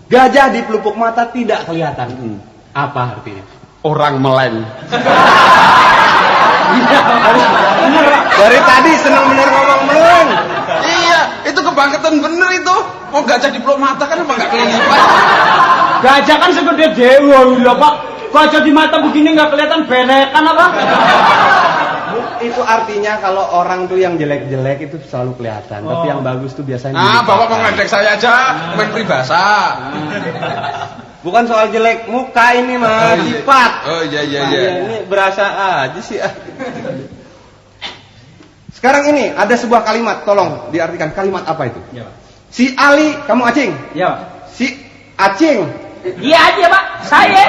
[SPEAKER 6] gajah di pelupuk mata tidak kelihatan. Apa artinya?
[SPEAKER 4] Orang meleng.
[SPEAKER 6] Dari tadi senang bener ngomong meleng.
[SPEAKER 4] Iya, itu kebangkitan bener itu. Mau gajah di peluk mata kan emang gak kelilipan.
[SPEAKER 3] Gajah kan segede dewa lho, Pak. Gajah di mata begini nggak kelihatan belekan apa?
[SPEAKER 6] Itu artinya kalau orang tuh yang jelek-jelek itu selalu kelihatan, tapi yang bagus tuh biasanya.
[SPEAKER 4] Nah,
[SPEAKER 6] dilupakan.
[SPEAKER 4] Bapak mengeledek saya aja main peribahasa.
[SPEAKER 6] Bukan soal jelek muka ini mah, sifat.
[SPEAKER 4] Oh iya.
[SPEAKER 6] Ini berasa aja sih. Sekarang ini ada sebuah kalimat, tolong diartikan kalimat apa itu?
[SPEAKER 3] Iya, Pak.
[SPEAKER 6] Si Ali, kamu acing.
[SPEAKER 3] Iya, Pak.
[SPEAKER 6] Si acing.
[SPEAKER 3] Iya aja, Pak. Saya.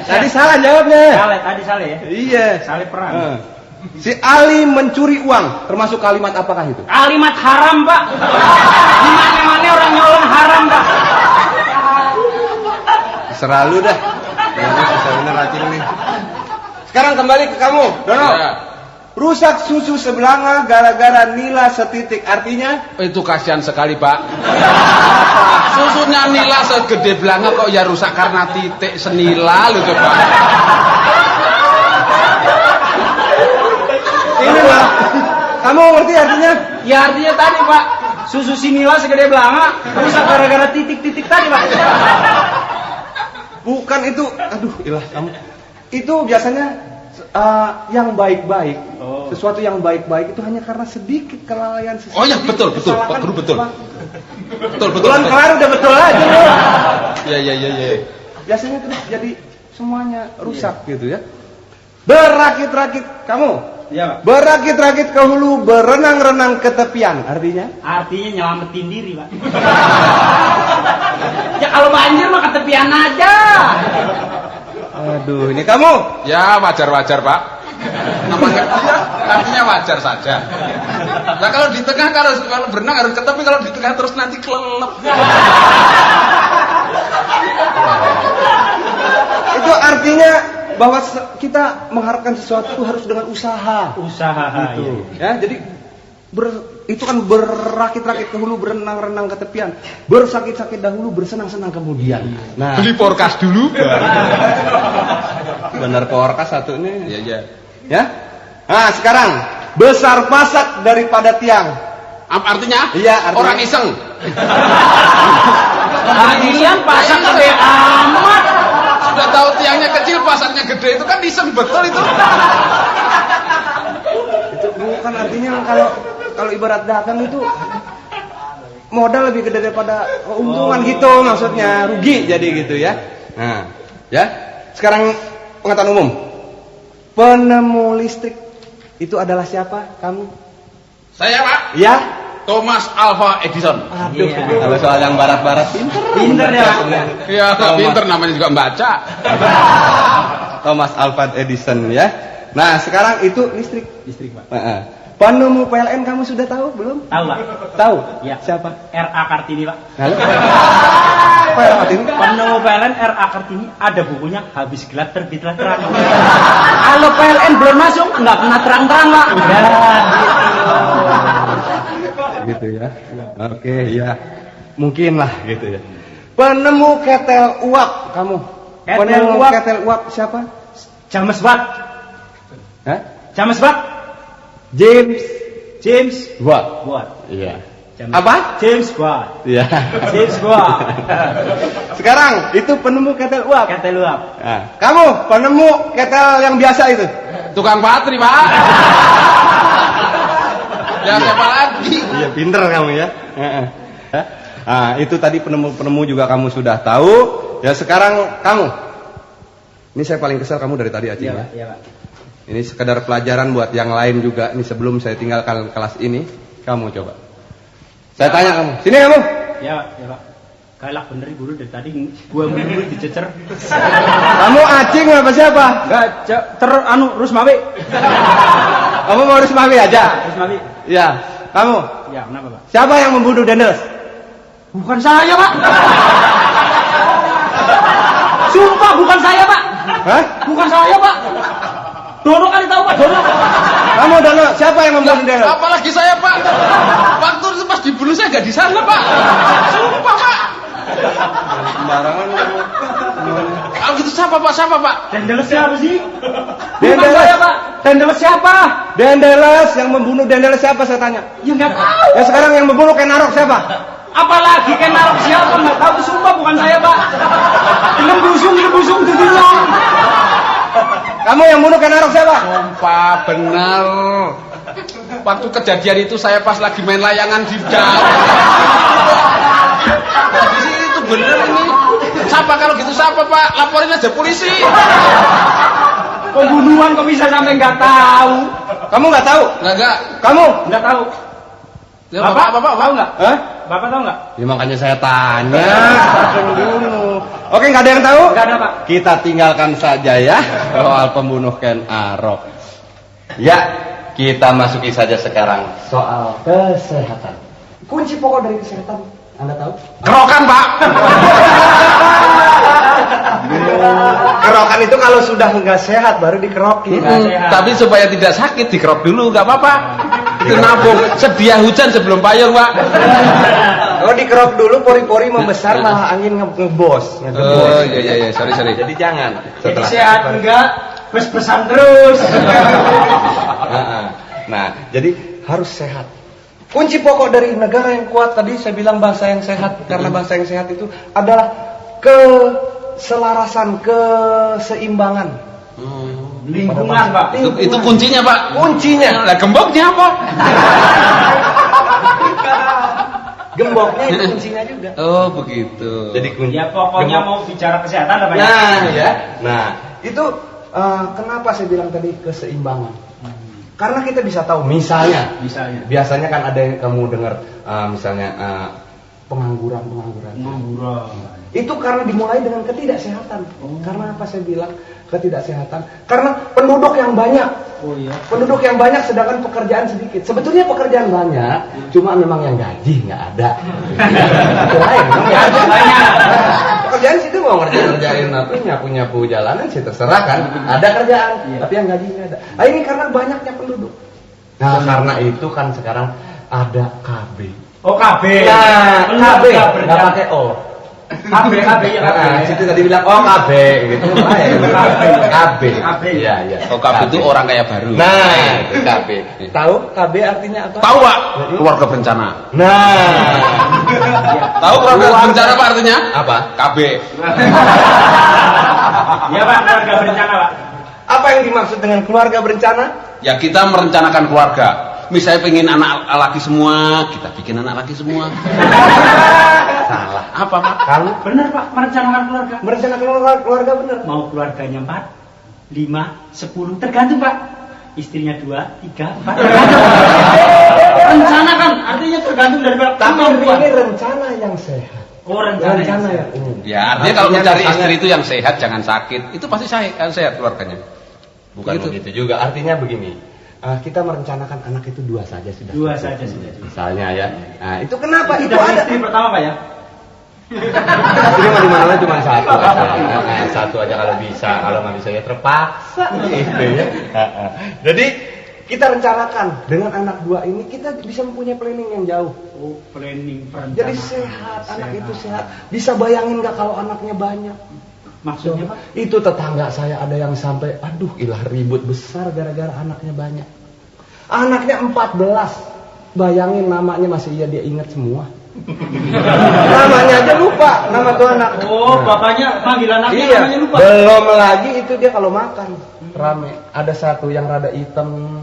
[SPEAKER 6] Tadi salah jawabnya.
[SPEAKER 3] Tadi salah ya.
[SPEAKER 6] Iya.
[SPEAKER 3] Salah perang.
[SPEAKER 6] Si Ali mencuri uang, termasuk kalimat apakah itu?
[SPEAKER 3] Kalimat haram, Pak. Di mana-mana orang nyolong haram, Pak.
[SPEAKER 6] Seralu dah. Ini susah bener hati ini. Sekarang kembali ke kamu, Dono.
[SPEAKER 4] Ya.
[SPEAKER 6] Rusak susu sebelanga gara-gara nila setitik. Artinya?
[SPEAKER 4] Itu kasihan sekali, Pak. Susunya nila segede belanga kok ya rusak karena titik senila loh coba.
[SPEAKER 6] Ini lah. Kamu ngerti artinya?
[SPEAKER 3] Ya artinya tadi, Pak. Susu sinila segede belanga rusak gara-gara titik-titik tadi, Pak.
[SPEAKER 6] Bukan itu. Aduh, ilah kamu. Itu biasanya yang baik-baik. Sesuatu yang baik-baik itu hanya karena sedikit kelalaian.
[SPEAKER 4] Oh ya, betul, Pak Guru, betul. Betul.
[SPEAKER 6] Bulan kemarin udah betul aja loh.
[SPEAKER 4] Iya.
[SPEAKER 6] Biasanya terus jadi semuanya rusak gitu ya. Berakit-rakit kamu.
[SPEAKER 3] Iya, Pak.
[SPEAKER 6] Berakit-rakit ke hulu, berenang-renang ke tepian. Artinya?
[SPEAKER 3] Artinya nyelamatin diri, Pak. Ya kalau banjir mah ke tepian aja.
[SPEAKER 6] Aduh, ini kamu.
[SPEAKER 4] Ya wajar, Pak. Namanya artinya wajar saja. Nah kalau di tengah kalau berenang harus ke tepi, kalau di tengah terus nanti kelelep.
[SPEAKER 6] Itu artinya bahwa kita mengharapkan sesuatu itu harus dengan usaha.
[SPEAKER 3] Usaha
[SPEAKER 6] Gitu. Ya, jadi itu kan berakit-rakit ke hulu, berenang-renang ke tepian, bersakit-sakit dahulu, bersenang-senang kemudian. Nah,
[SPEAKER 4] Beli porkas dulu.
[SPEAKER 6] benar porkas satu ini.
[SPEAKER 4] Iya.
[SPEAKER 6] Ya. Nah, sekarang besar pasak daripada tiang.
[SPEAKER 4] Apa artinya?
[SPEAKER 6] Iya, artinya.
[SPEAKER 4] Orang iseng.
[SPEAKER 3] Kalian pasang gede amat.
[SPEAKER 4] Sudah tahu tiangnya kecil, pasarnya gede, itu kan iseng betul itu.
[SPEAKER 6] Itu bukan artinya kalau ibarat dagang itu modal lebih gede daripada keuntungan gitu, maksudnya rugi jadi gitu ya. Nah, ya. Sekarang pengetahuan umum. Penemu listrik itu adalah siapa? Kamu?
[SPEAKER 4] Saya, Pak.
[SPEAKER 6] Ya.
[SPEAKER 4] Thomas Alva Edison.
[SPEAKER 6] Aduh,
[SPEAKER 3] Iya.
[SPEAKER 6] kalau soal yang barat-barat
[SPEAKER 3] Pinter ya, Pak.
[SPEAKER 4] Iya, pinter namanya juga membaca.
[SPEAKER 6] Thomas Alva Edison ya. Nah, sekarang itu listrik.
[SPEAKER 3] Listrik, Pak.
[SPEAKER 6] Penemu PLN kamu sudah tahu belum?
[SPEAKER 3] Tahu Pak?
[SPEAKER 6] Tahu?
[SPEAKER 3] Ya.
[SPEAKER 6] Siapa?
[SPEAKER 3] R.A. Kartini Pak.
[SPEAKER 6] Halo? Apa yang Kartini?
[SPEAKER 3] Penemu PLN R.A. Kartini ada bukunya, habis gelap terbitlah terang. Kalau PLN belum masuk nggak kena terang-terang Pak.
[SPEAKER 6] Gitu ya. Oke, ya. Mungkin lah gitu ya. Penemu ketel uap kamu. Penemu ketel uap siapa?
[SPEAKER 3] James Watt.
[SPEAKER 6] Hah?
[SPEAKER 3] James Watt. James
[SPEAKER 6] Watt.
[SPEAKER 3] Watt.
[SPEAKER 6] Iya.
[SPEAKER 3] James-
[SPEAKER 6] Apa?
[SPEAKER 3] James Watt.
[SPEAKER 6] Iya.
[SPEAKER 3] James Watt.
[SPEAKER 6] Sekarang itu penemu ketel uap.
[SPEAKER 3] Ketel uap.
[SPEAKER 6] Nah, kamu penemu ketel yang biasa itu.
[SPEAKER 4] Tukang patri, Pak. Ya siapa lagi?
[SPEAKER 6] Iya, pinter kamu ya. Heeh. Nah, itu tadi penemu-penemu juga kamu sudah tahu. Ya sekarang kamu. Ini saya paling kesal kamu dari tadi Acing ya.
[SPEAKER 3] Iya Pak.
[SPEAKER 6] Ini sekedar pelajaran buat yang lain juga. Ini sebelum saya tinggalkan kelas ini, kamu coba. Saya tanya kamu, sini kamu.
[SPEAKER 3] Ya Pak. Galak bener guru dari tadi gua mulu dicecer.
[SPEAKER 6] Kamu Acing apa siapa?
[SPEAKER 3] Enggak, Rusmawi.
[SPEAKER 6] Kamu mau Rusmawi aja?
[SPEAKER 3] Rusmawi.
[SPEAKER 6] Ya, kamu.
[SPEAKER 3] Ya, kenapa Pak?
[SPEAKER 6] Siapa yang membunuh Dendels?
[SPEAKER 3] Bukan saya Pak. Sumpah bukan saya Pak.
[SPEAKER 6] Hah?
[SPEAKER 3] Bukan saya Pak. Dono kali tahu Pak, Dono.
[SPEAKER 6] Kamu Dono, siapa yang membunuh Dendels?
[SPEAKER 4] Apalagi saya, Pak. Waktu itu pas dibunuh saya nggak di sana, Pak. Sumpah, Pak.
[SPEAKER 6] Sembarangan kamu.
[SPEAKER 4] Kalau gitu siapa, Pak? Siapa, Pak?
[SPEAKER 3] Dendeles siapa sih? Bukan
[SPEAKER 6] Dendeles.
[SPEAKER 3] saya Pak. Dendeles siapa?
[SPEAKER 6] Dendels yang membunuh Dendels siapa saya tanya?
[SPEAKER 3] Ya nggak tahu.
[SPEAKER 6] Ya sekarang yang membunuh Kenarok siapa?
[SPEAKER 3] Apalagi kan narok siapa nggak tahu. Sumpah bukan saya Pak. Ini busung dudunya.
[SPEAKER 6] Kamu yang bunuh Kenarok siapa?
[SPEAKER 4] Sumpah, benar. Waktu kejadian itu saya pas lagi main layangan di jauh. Di sini itu bener ini. Siapa kalau gitu siapa, Pak? Laporin aja polisi.
[SPEAKER 3] Pembunuhan kok bisa sampai nggak tahu?
[SPEAKER 6] Kamu nggak tahu?
[SPEAKER 4] Enggak.
[SPEAKER 6] Kamu?
[SPEAKER 3] Nggak tahu.
[SPEAKER 4] Ya,
[SPEAKER 3] Bapak tahu nggak?
[SPEAKER 6] Hah?
[SPEAKER 3] Bapak tahu nggak?
[SPEAKER 6] Ya makanya saya tanya. Pembunuh. Oke, nggak ada yang tahu?
[SPEAKER 3] Nggak ada Pak.
[SPEAKER 6] Kita tinggalkan saja ya soal pembunuh Ken Arok. Ya, kita masuki saja sekarang soal kesehatan. Kunci pokok dari kesehatan, Anda tahu?
[SPEAKER 4] Kerokan, Pak.
[SPEAKER 6] Kerokan itu kalau sudah nggak sehat baru dikerokin.
[SPEAKER 4] Tapi supaya tidak sakit dikerok dulu, nggak apa-apa. Itu nabung sedia hujan sebelum payung, Pak.
[SPEAKER 6] Kalau dikerok dulu pori-pori membesar malah angin ngebos.
[SPEAKER 4] Oh iya, sorry.
[SPEAKER 6] Jadi jangan.
[SPEAKER 3] Jadi sehat enggak? Bes-besan terus.
[SPEAKER 6] Nah, jadi harus sehat. Kunci pokok dari negara yang kuat tadi saya bilang bangsa yang sehat, karena bangsa yang sehat itu adalah keselarasan, keseimbangan.
[SPEAKER 3] Lingkungan Pak.
[SPEAKER 4] Itu kuncinya, Pak.
[SPEAKER 6] Kuncinya.
[SPEAKER 4] Lah gemboknya apa?
[SPEAKER 6] Gemboknya itu kuncinya juga.
[SPEAKER 4] Oh, begitu.
[SPEAKER 6] Jadi kunci.
[SPEAKER 3] Ya pokoknya mau bicara kesehatan apa ya?
[SPEAKER 6] Nah, ya. Nah, itu kenapa saya bilang tadi keseimbangan? Karena kita bisa tahu, misalnya, biasanya kan ada yang kamu dengar, misalnya pengangguran. Itu karena dimulai dengan ketidaksehatan. Karena apa saya bilang ketidaksehatan? Karena penduduk yang banyak.
[SPEAKER 3] Oh iya.
[SPEAKER 6] Penduduk yang banyak sedangkan pekerjaan sedikit. Sebetulnya pekerjaan banyak, cuma memang yang gaji nggak ada. Itu lain.
[SPEAKER 3] Banyak.
[SPEAKER 6] Pekerjaan situ mau ngerjain apa, nyapu jalanan sih terserah kan. Ada kerjaan, tapi yang gaji nggak ada. Nah, ini karena banyaknya penduduk. Nah, karena itu kan sekarang ada KB.
[SPEAKER 3] Oh KB.
[SPEAKER 6] Nah, KB nggak pakai O.
[SPEAKER 3] KB ya.
[SPEAKER 6] Nah, situ tadi bilang oh KB gitu. KB. Iya.
[SPEAKER 4] Oh, KB itu orang kaya baru.
[SPEAKER 6] Nah, itu KB. Tahu KB artinya apa?
[SPEAKER 4] Tahu, Pak? Keluarga berencana.
[SPEAKER 6] Nah,
[SPEAKER 4] Tahu keluarga berencana apa artinya?
[SPEAKER 6] apa?
[SPEAKER 4] KB.
[SPEAKER 3] Ya Pak, keluarga berencana Pak.
[SPEAKER 6] Apa yang dimaksud dengan keluarga berencana?
[SPEAKER 4] Ya kita merencanakan keluarga. Misalnya pengen anak laki semua, kita bikin anak laki semua.
[SPEAKER 6] Salah.
[SPEAKER 4] Apa, Pak?
[SPEAKER 6] Kamu
[SPEAKER 3] Benar Pak, merencanakan keluarga.
[SPEAKER 6] merencanakan keluarga bener.
[SPEAKER 3] Mau keluarganya 4, 5, 10 tergantung Pak. Istrinya 2, 3, 4 tergantung. Rencanakan artinya tergantung dari
[SPEAKER 6] Tapi
[SPEAKER 3] kemampuan.
[SPEAKER 6] ini rencana yang sehat.
[SPEAKER 3] Oh rencana
[SPEAKER 6] yang
[SPEAKER 4] Ya artinya kalau mencari istri itu yang sehat, jangan sakit. Itu pasti sehat keluarganya.
[SPEAKER 6] Bukan begitu juga. Artinya begini. kita merencanakan anak itu 2 saja sudah.
[SPEAKER 3] 2 saja sudah.
[SPEAKER 6] Misalnya ya. Nah, itu kenapa? Itu
[SPEAKER 3] dari
[SPEAKER 6] ada.
[SPEAKER 3] istri pertama Pak ya?
[SPEAKER 6] Ini mau dimana cuma 1 aja. Nah, 1 aja kalau bisa. Kalau nggak bisa ya terpaksa. Gitu ya. Jadi kita rencanakan dengan anak 2 ini kita bisa mempunyai planning yang jauh.
[SPEAKER 3] Oh, planning perencanaan.
[SPEAKER 6] Jadi sehat, anak itu sehat. Bisa bayangin nggak kalau anaknya banyak?
[SPEAKER 3] Maksudnya Pak?
[SPEAKER 6] Itu tetangga saya ada yang sampai, aduh ilah ribut besar gara-gara anaknya banyak. Anaknya 14. Bayangin namanya masih dia ingat semua. Namanya aja lupa, nama tuh anak.
[SPEAKER 3] Oh, bapaknya manggil anaknya
[SPEAKER 6] Iya,
[SPEAKER 3] namanya lupa.
[SPEAKER 6] belum lagi itu dia kalau makan rame. Ada satu yang rada hitam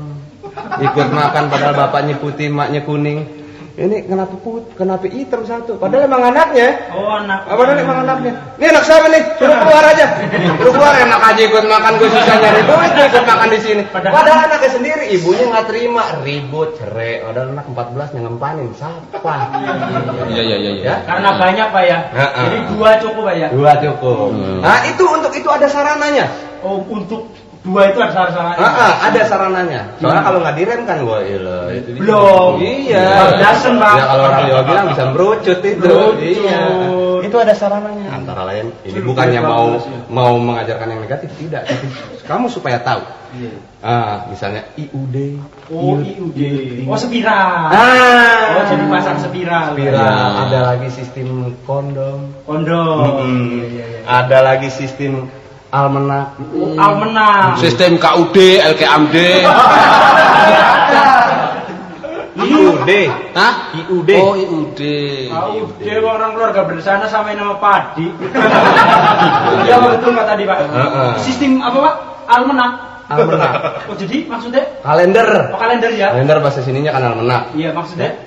[SPEAKER 6] ikut makan padahal bapaknya putih, maknya kuning. Ini kenapa hitam satu? Padahal emang anaknya.
[SPEAKER 3] Oh, anak.
[SPEAKER 6] Padahal emang anaknya. Ini anak siapa nih? Suruh keluar aja. Suruh keluar, enak aja ikut makan, gue susah nyari duit gue ikut makan di sini. Padahal anaknya sendiri, ibunya nggak terima, ribut, cerai. Padahal anak 14 yang ngempanin, siapa?
[SPEAKER 4] Iya.
[SPEAKER 3] Karena banyak Pak ya. Jadi 2 cukup Pak ya.
[SPEAKER 6] 2 cukup. Nah, untuk itu ada sarananya.
[SPEAKER 3] Oh, untuk 2 itu ada sarananya.
[SPEAKER 6] Ada sarananya. Soalnya kalau nggak direm kan gue itu.
[SPEAKER 3] Belum.
[SPEAKER 6] Iya.
[SPEAKER 3] Dasen Pak.
[SPEAKER 6] Ya kalau orang Jawa bilang bisa merucut itu.
[SPEAKER 3] Merucut.
[SPEAKER 6] Iya. Itu ada sarananya. Antara lain, ini bukannya mau mengajarkan yang negatif, tidak. Tapi kamu supaya tahu. Misalnya IUD.
[SPEAKER 3] Oh, IUD. Oh, spiral. Oh, jadi pasang spiral.
[SPEAKER 6] Ada lagi sistem kondom.
[SPEAKER 3] Iya.
[SPEAKER 6] Ada lagi sistem almenak.
[SPEAKER 3] Almenak.
[SPEAKER 4] Sistem KUD, LKMD.
[SPEAKER 6] IUD.
[SPEAKER 4] Hah?
[SPEAKER 6] IUD.
[SPEAKER 4] Oh, IUD.
[SPEAKER 3] Dia orang keluarga berencana sama nama padi. Iya betul Pak tadi Pak. Sistem apa Pak? Almenak. Oh jadi maksudnya?
[SPEAKER 6] Kalender.
[SPEAKER 3] Oh kalender ya?
[SPEAKER 6] Kalender bahasa sininya kan almenak.
[SPEAKER 3] Iya maksudnya?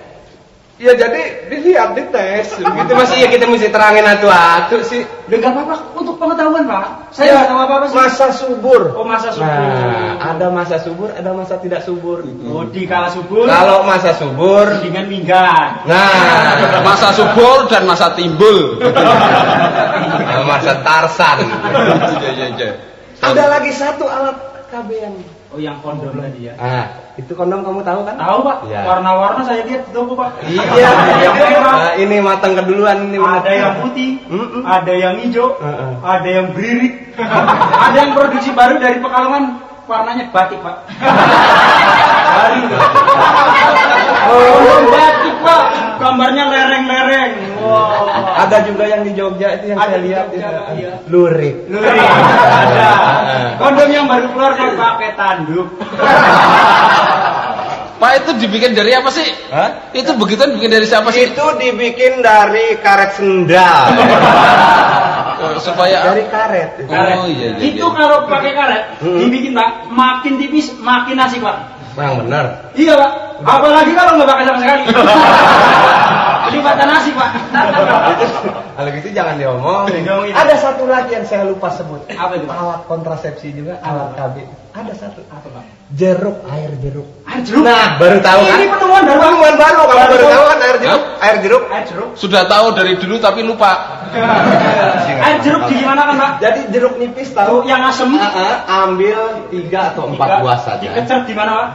[SPEAKER 6] Ya jadi dilihat dites. Gitu masih ya kita mesti terangin atu-atu sih.
[SPEAKER 3] Enggak apa-apa untuk pengetahuan Pak. Saya nggak tahu apa-apa sih.
[SPEAKER 6] Masa subur.
[SPEAKER 3] Oh masa subur.
[SPEAKER 6] Nah, ada masa subur, ada masa tidak subur.
[SPEAKER 3] Oh di kala subur.
[SPEAKER 6] Kalau masa subur
[SPEAKER 3] dengan minggat.
[SPEAKER 6] Nah,
[SPEAKER 4] Masa subur dan masa timbul.
[SPEAKER 6] masa Tarsan.
[SPEAKER 4] Iya.
[SPEAKER 6] Ada lagi satu alat KB yang
[SPEAKER 3] Oh yang kondom tadi ya.
[SPEAKER 6] Itu kondom kamu tahu kan?
[SPEAKER 3] Tahu Pak.
[SPEAKER 6] Ya.
[SPEAKER 3] Warna-warna saya lihat di toko Pak.
[SPEAKER 6] Iya. Ini matang keduluan ini.
[SPEAKER 3] Ada yang putih, ada yang hijau, ada yang beririk, ada yang produksi baru dari Pekalongan, warnanya batik Pak. Baru. Oh batik Pak, gambarnya lereng-lereng. Wow.
[SPEAKER 6] Ada juga yang di Jogja itu yang
[SPEAKER 3] Ada
[SPEAKER 6] saya
[SPEAKER 3] di
[SPEAKER 6] lihat
[SPEAKER 3] Jogja,
[SPEAKER 6] itu.
[SPEAKER 3] iya.
[SPEAKER 6] Lurik.
[SPEAKER 3] Ada. Kondom yang baru keluar kan pakai tanduk.
[SPEAKER 4] Pak itu dibikin dari apa sih?
[SPEAKER 6] Hah?
[SPEAKER 4] Itu begituan bikin dari siapa sih?
[SPEAKER 6] Itu dibikin dari karet sendal.
[SPEAKER 4] Supaya
[SPEAKER 6] Dari karet.
[SPEAKER 4] Oh iya.
[SPEAKER 3] Itu kalau pakai karet dibikin Pak, makin tipis makin asik Pak.
[SPEAKER 6] Yang benar.
[SPEAKER 3] Iya Pak. Apalagi kalau nggak pakai sama sekali. Kelipatan asik Pak.
[SPEAKER 6] Kalau gitu jangan diomongin.
[SPEAKER 3] Diomongin.
[SPEAKER 6] Ada satu lagi yang saya lupa sebut.
[SPEAKER 3] Apa itu, Pak?
[SPEAKER 6] Alat kontrasepsi juga, alat KB. Ada satu.
[SPEAKER 3] Apa Pak?
[SPEAKER 6] Jeruk, air jeruk.
[SPEAKER 3] Air jeruk.
[SPEAKER 6] Nah, baru tahu kan?
[SPEAKER 3] Ini penemuan baru.
[SPEAKER 6] Penemuan baru. Kamu baru tahu kan air jeruk?
[SPEAKER 4] Hah?
[SPEAKER 6] Air jeruk.
[SPEAKER 3] Air jeruk.
[SPEAKER 4] sudah tahu dari dulu tapi lupa.
[SPEAKER 3] Air jeruk di gimana kan Pak?
[SPEAKER 6] Jadi jeruk nipis tahu?
[SPEAKER 3] Yang asem.
[SPEAKER 6] Ambil 3 atau 4 buah saja.
[SPEAKER 3] Dikecap di mana Pak?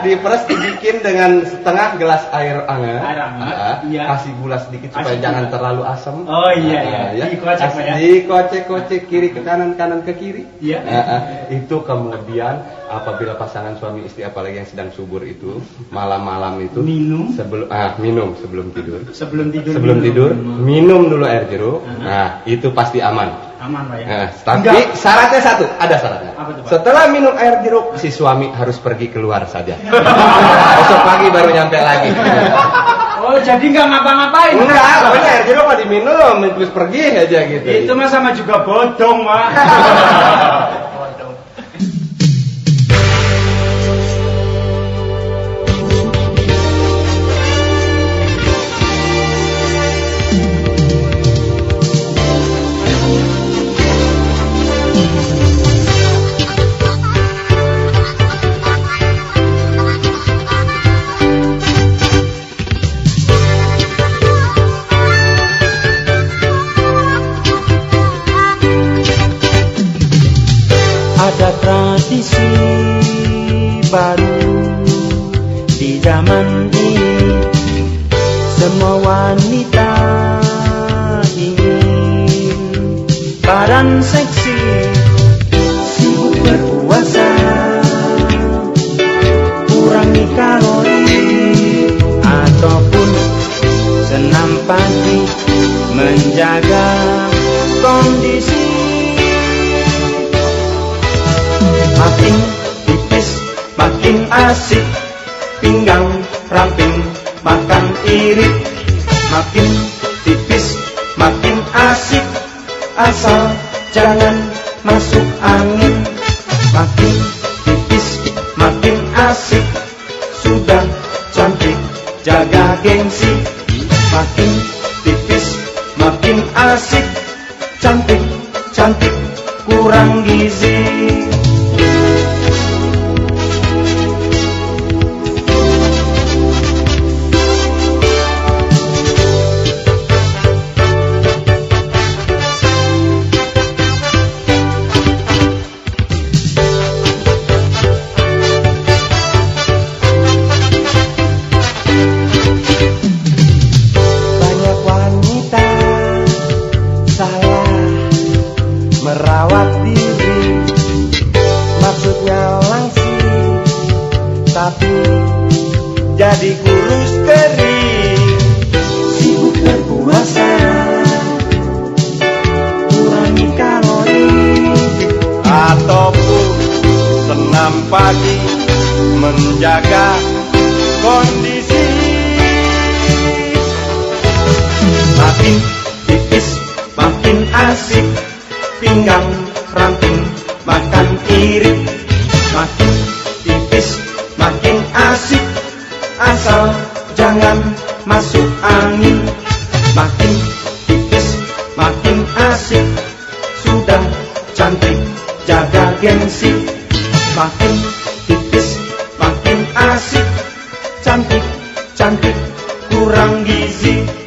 [SPEAKER 6] Diperes dibikin dengan setengah gelas air hangat.
[SPEAKER 3] Air hangat, iya.
[SPEAKER 6] Kasih gula sedikit supaya
[SPEAKER 3] Kasih
[SPEAKER 6] jangan
[SPEAKER 3] gula.
[SPEAKER 6] terlalu asam.
[SPEAKER 3] Oh iya. Dikocek Pak ya.
[SPEAKER 6] Dikocek-kocek kiri ke kanan, kanan ke kiri.
[SPEAKER 3] Iya.
[SPEAKER 6] Itu kemudian apabila pasangan suami istri apalagi yang sedang subur itu malam-malam itu
[SPEAKER 3] Minum.
[SPEAKER 6] minum sebelum tidur.
[SPEAKER 3] Sebelum
[SPEAKER 6] tidur minum dulu air jeruk. Nah, itu pasti aman.
[SPEAKER 3] Aman Pak ya.
[SPEAKER 6] Nah, tapi syaratnya satu, ada syaratnya.
[SPEAKER 3] Apa tuh, Pak?
[SPEAKER 6] Setelah minum air jeruk, si suami harus pergi keluar saja. Besok pagi baru nyampe lagi.
[SPEAKER 3] Oh jadi nggak ngapa-ngapain?
[SPEAKER 6] Enggak, pokoknya air jeruk mah diminum, terus pergi aja gitu.
[SPEAKER 3] Itu mah sama juga bodong Pak.
[SPEAKER 5] Ada tradisi baru di zaman ini, semua wanita ingin badan seksi, sibuk berpuasa, kurangi kalori, ataupun senam pagi menjaga kondisi. Makin tipis makin asik, pinggang ramping makan irit. Makin tipis makin asik, asal jangan masuk angin. Makin tipis makin asik, sudah cantik jaga gengsi. Makin tipis makin asik, cantik cantik kurang gizi. Merawat diri, maksudnya langsing, tapi jadi kurus kering. Sibuk berpuasa, kurangi kalori, ataupun senam pagi menjaga kondisi. Makin tipis makin asik, pinggang ramping makan irit. Makin tipis makin asik, asal jangan masuk angin. Makin tipis makin asik, sudah cantik jaga gengsi. Makin tipis makin asik, cantik cantik kurang gizi.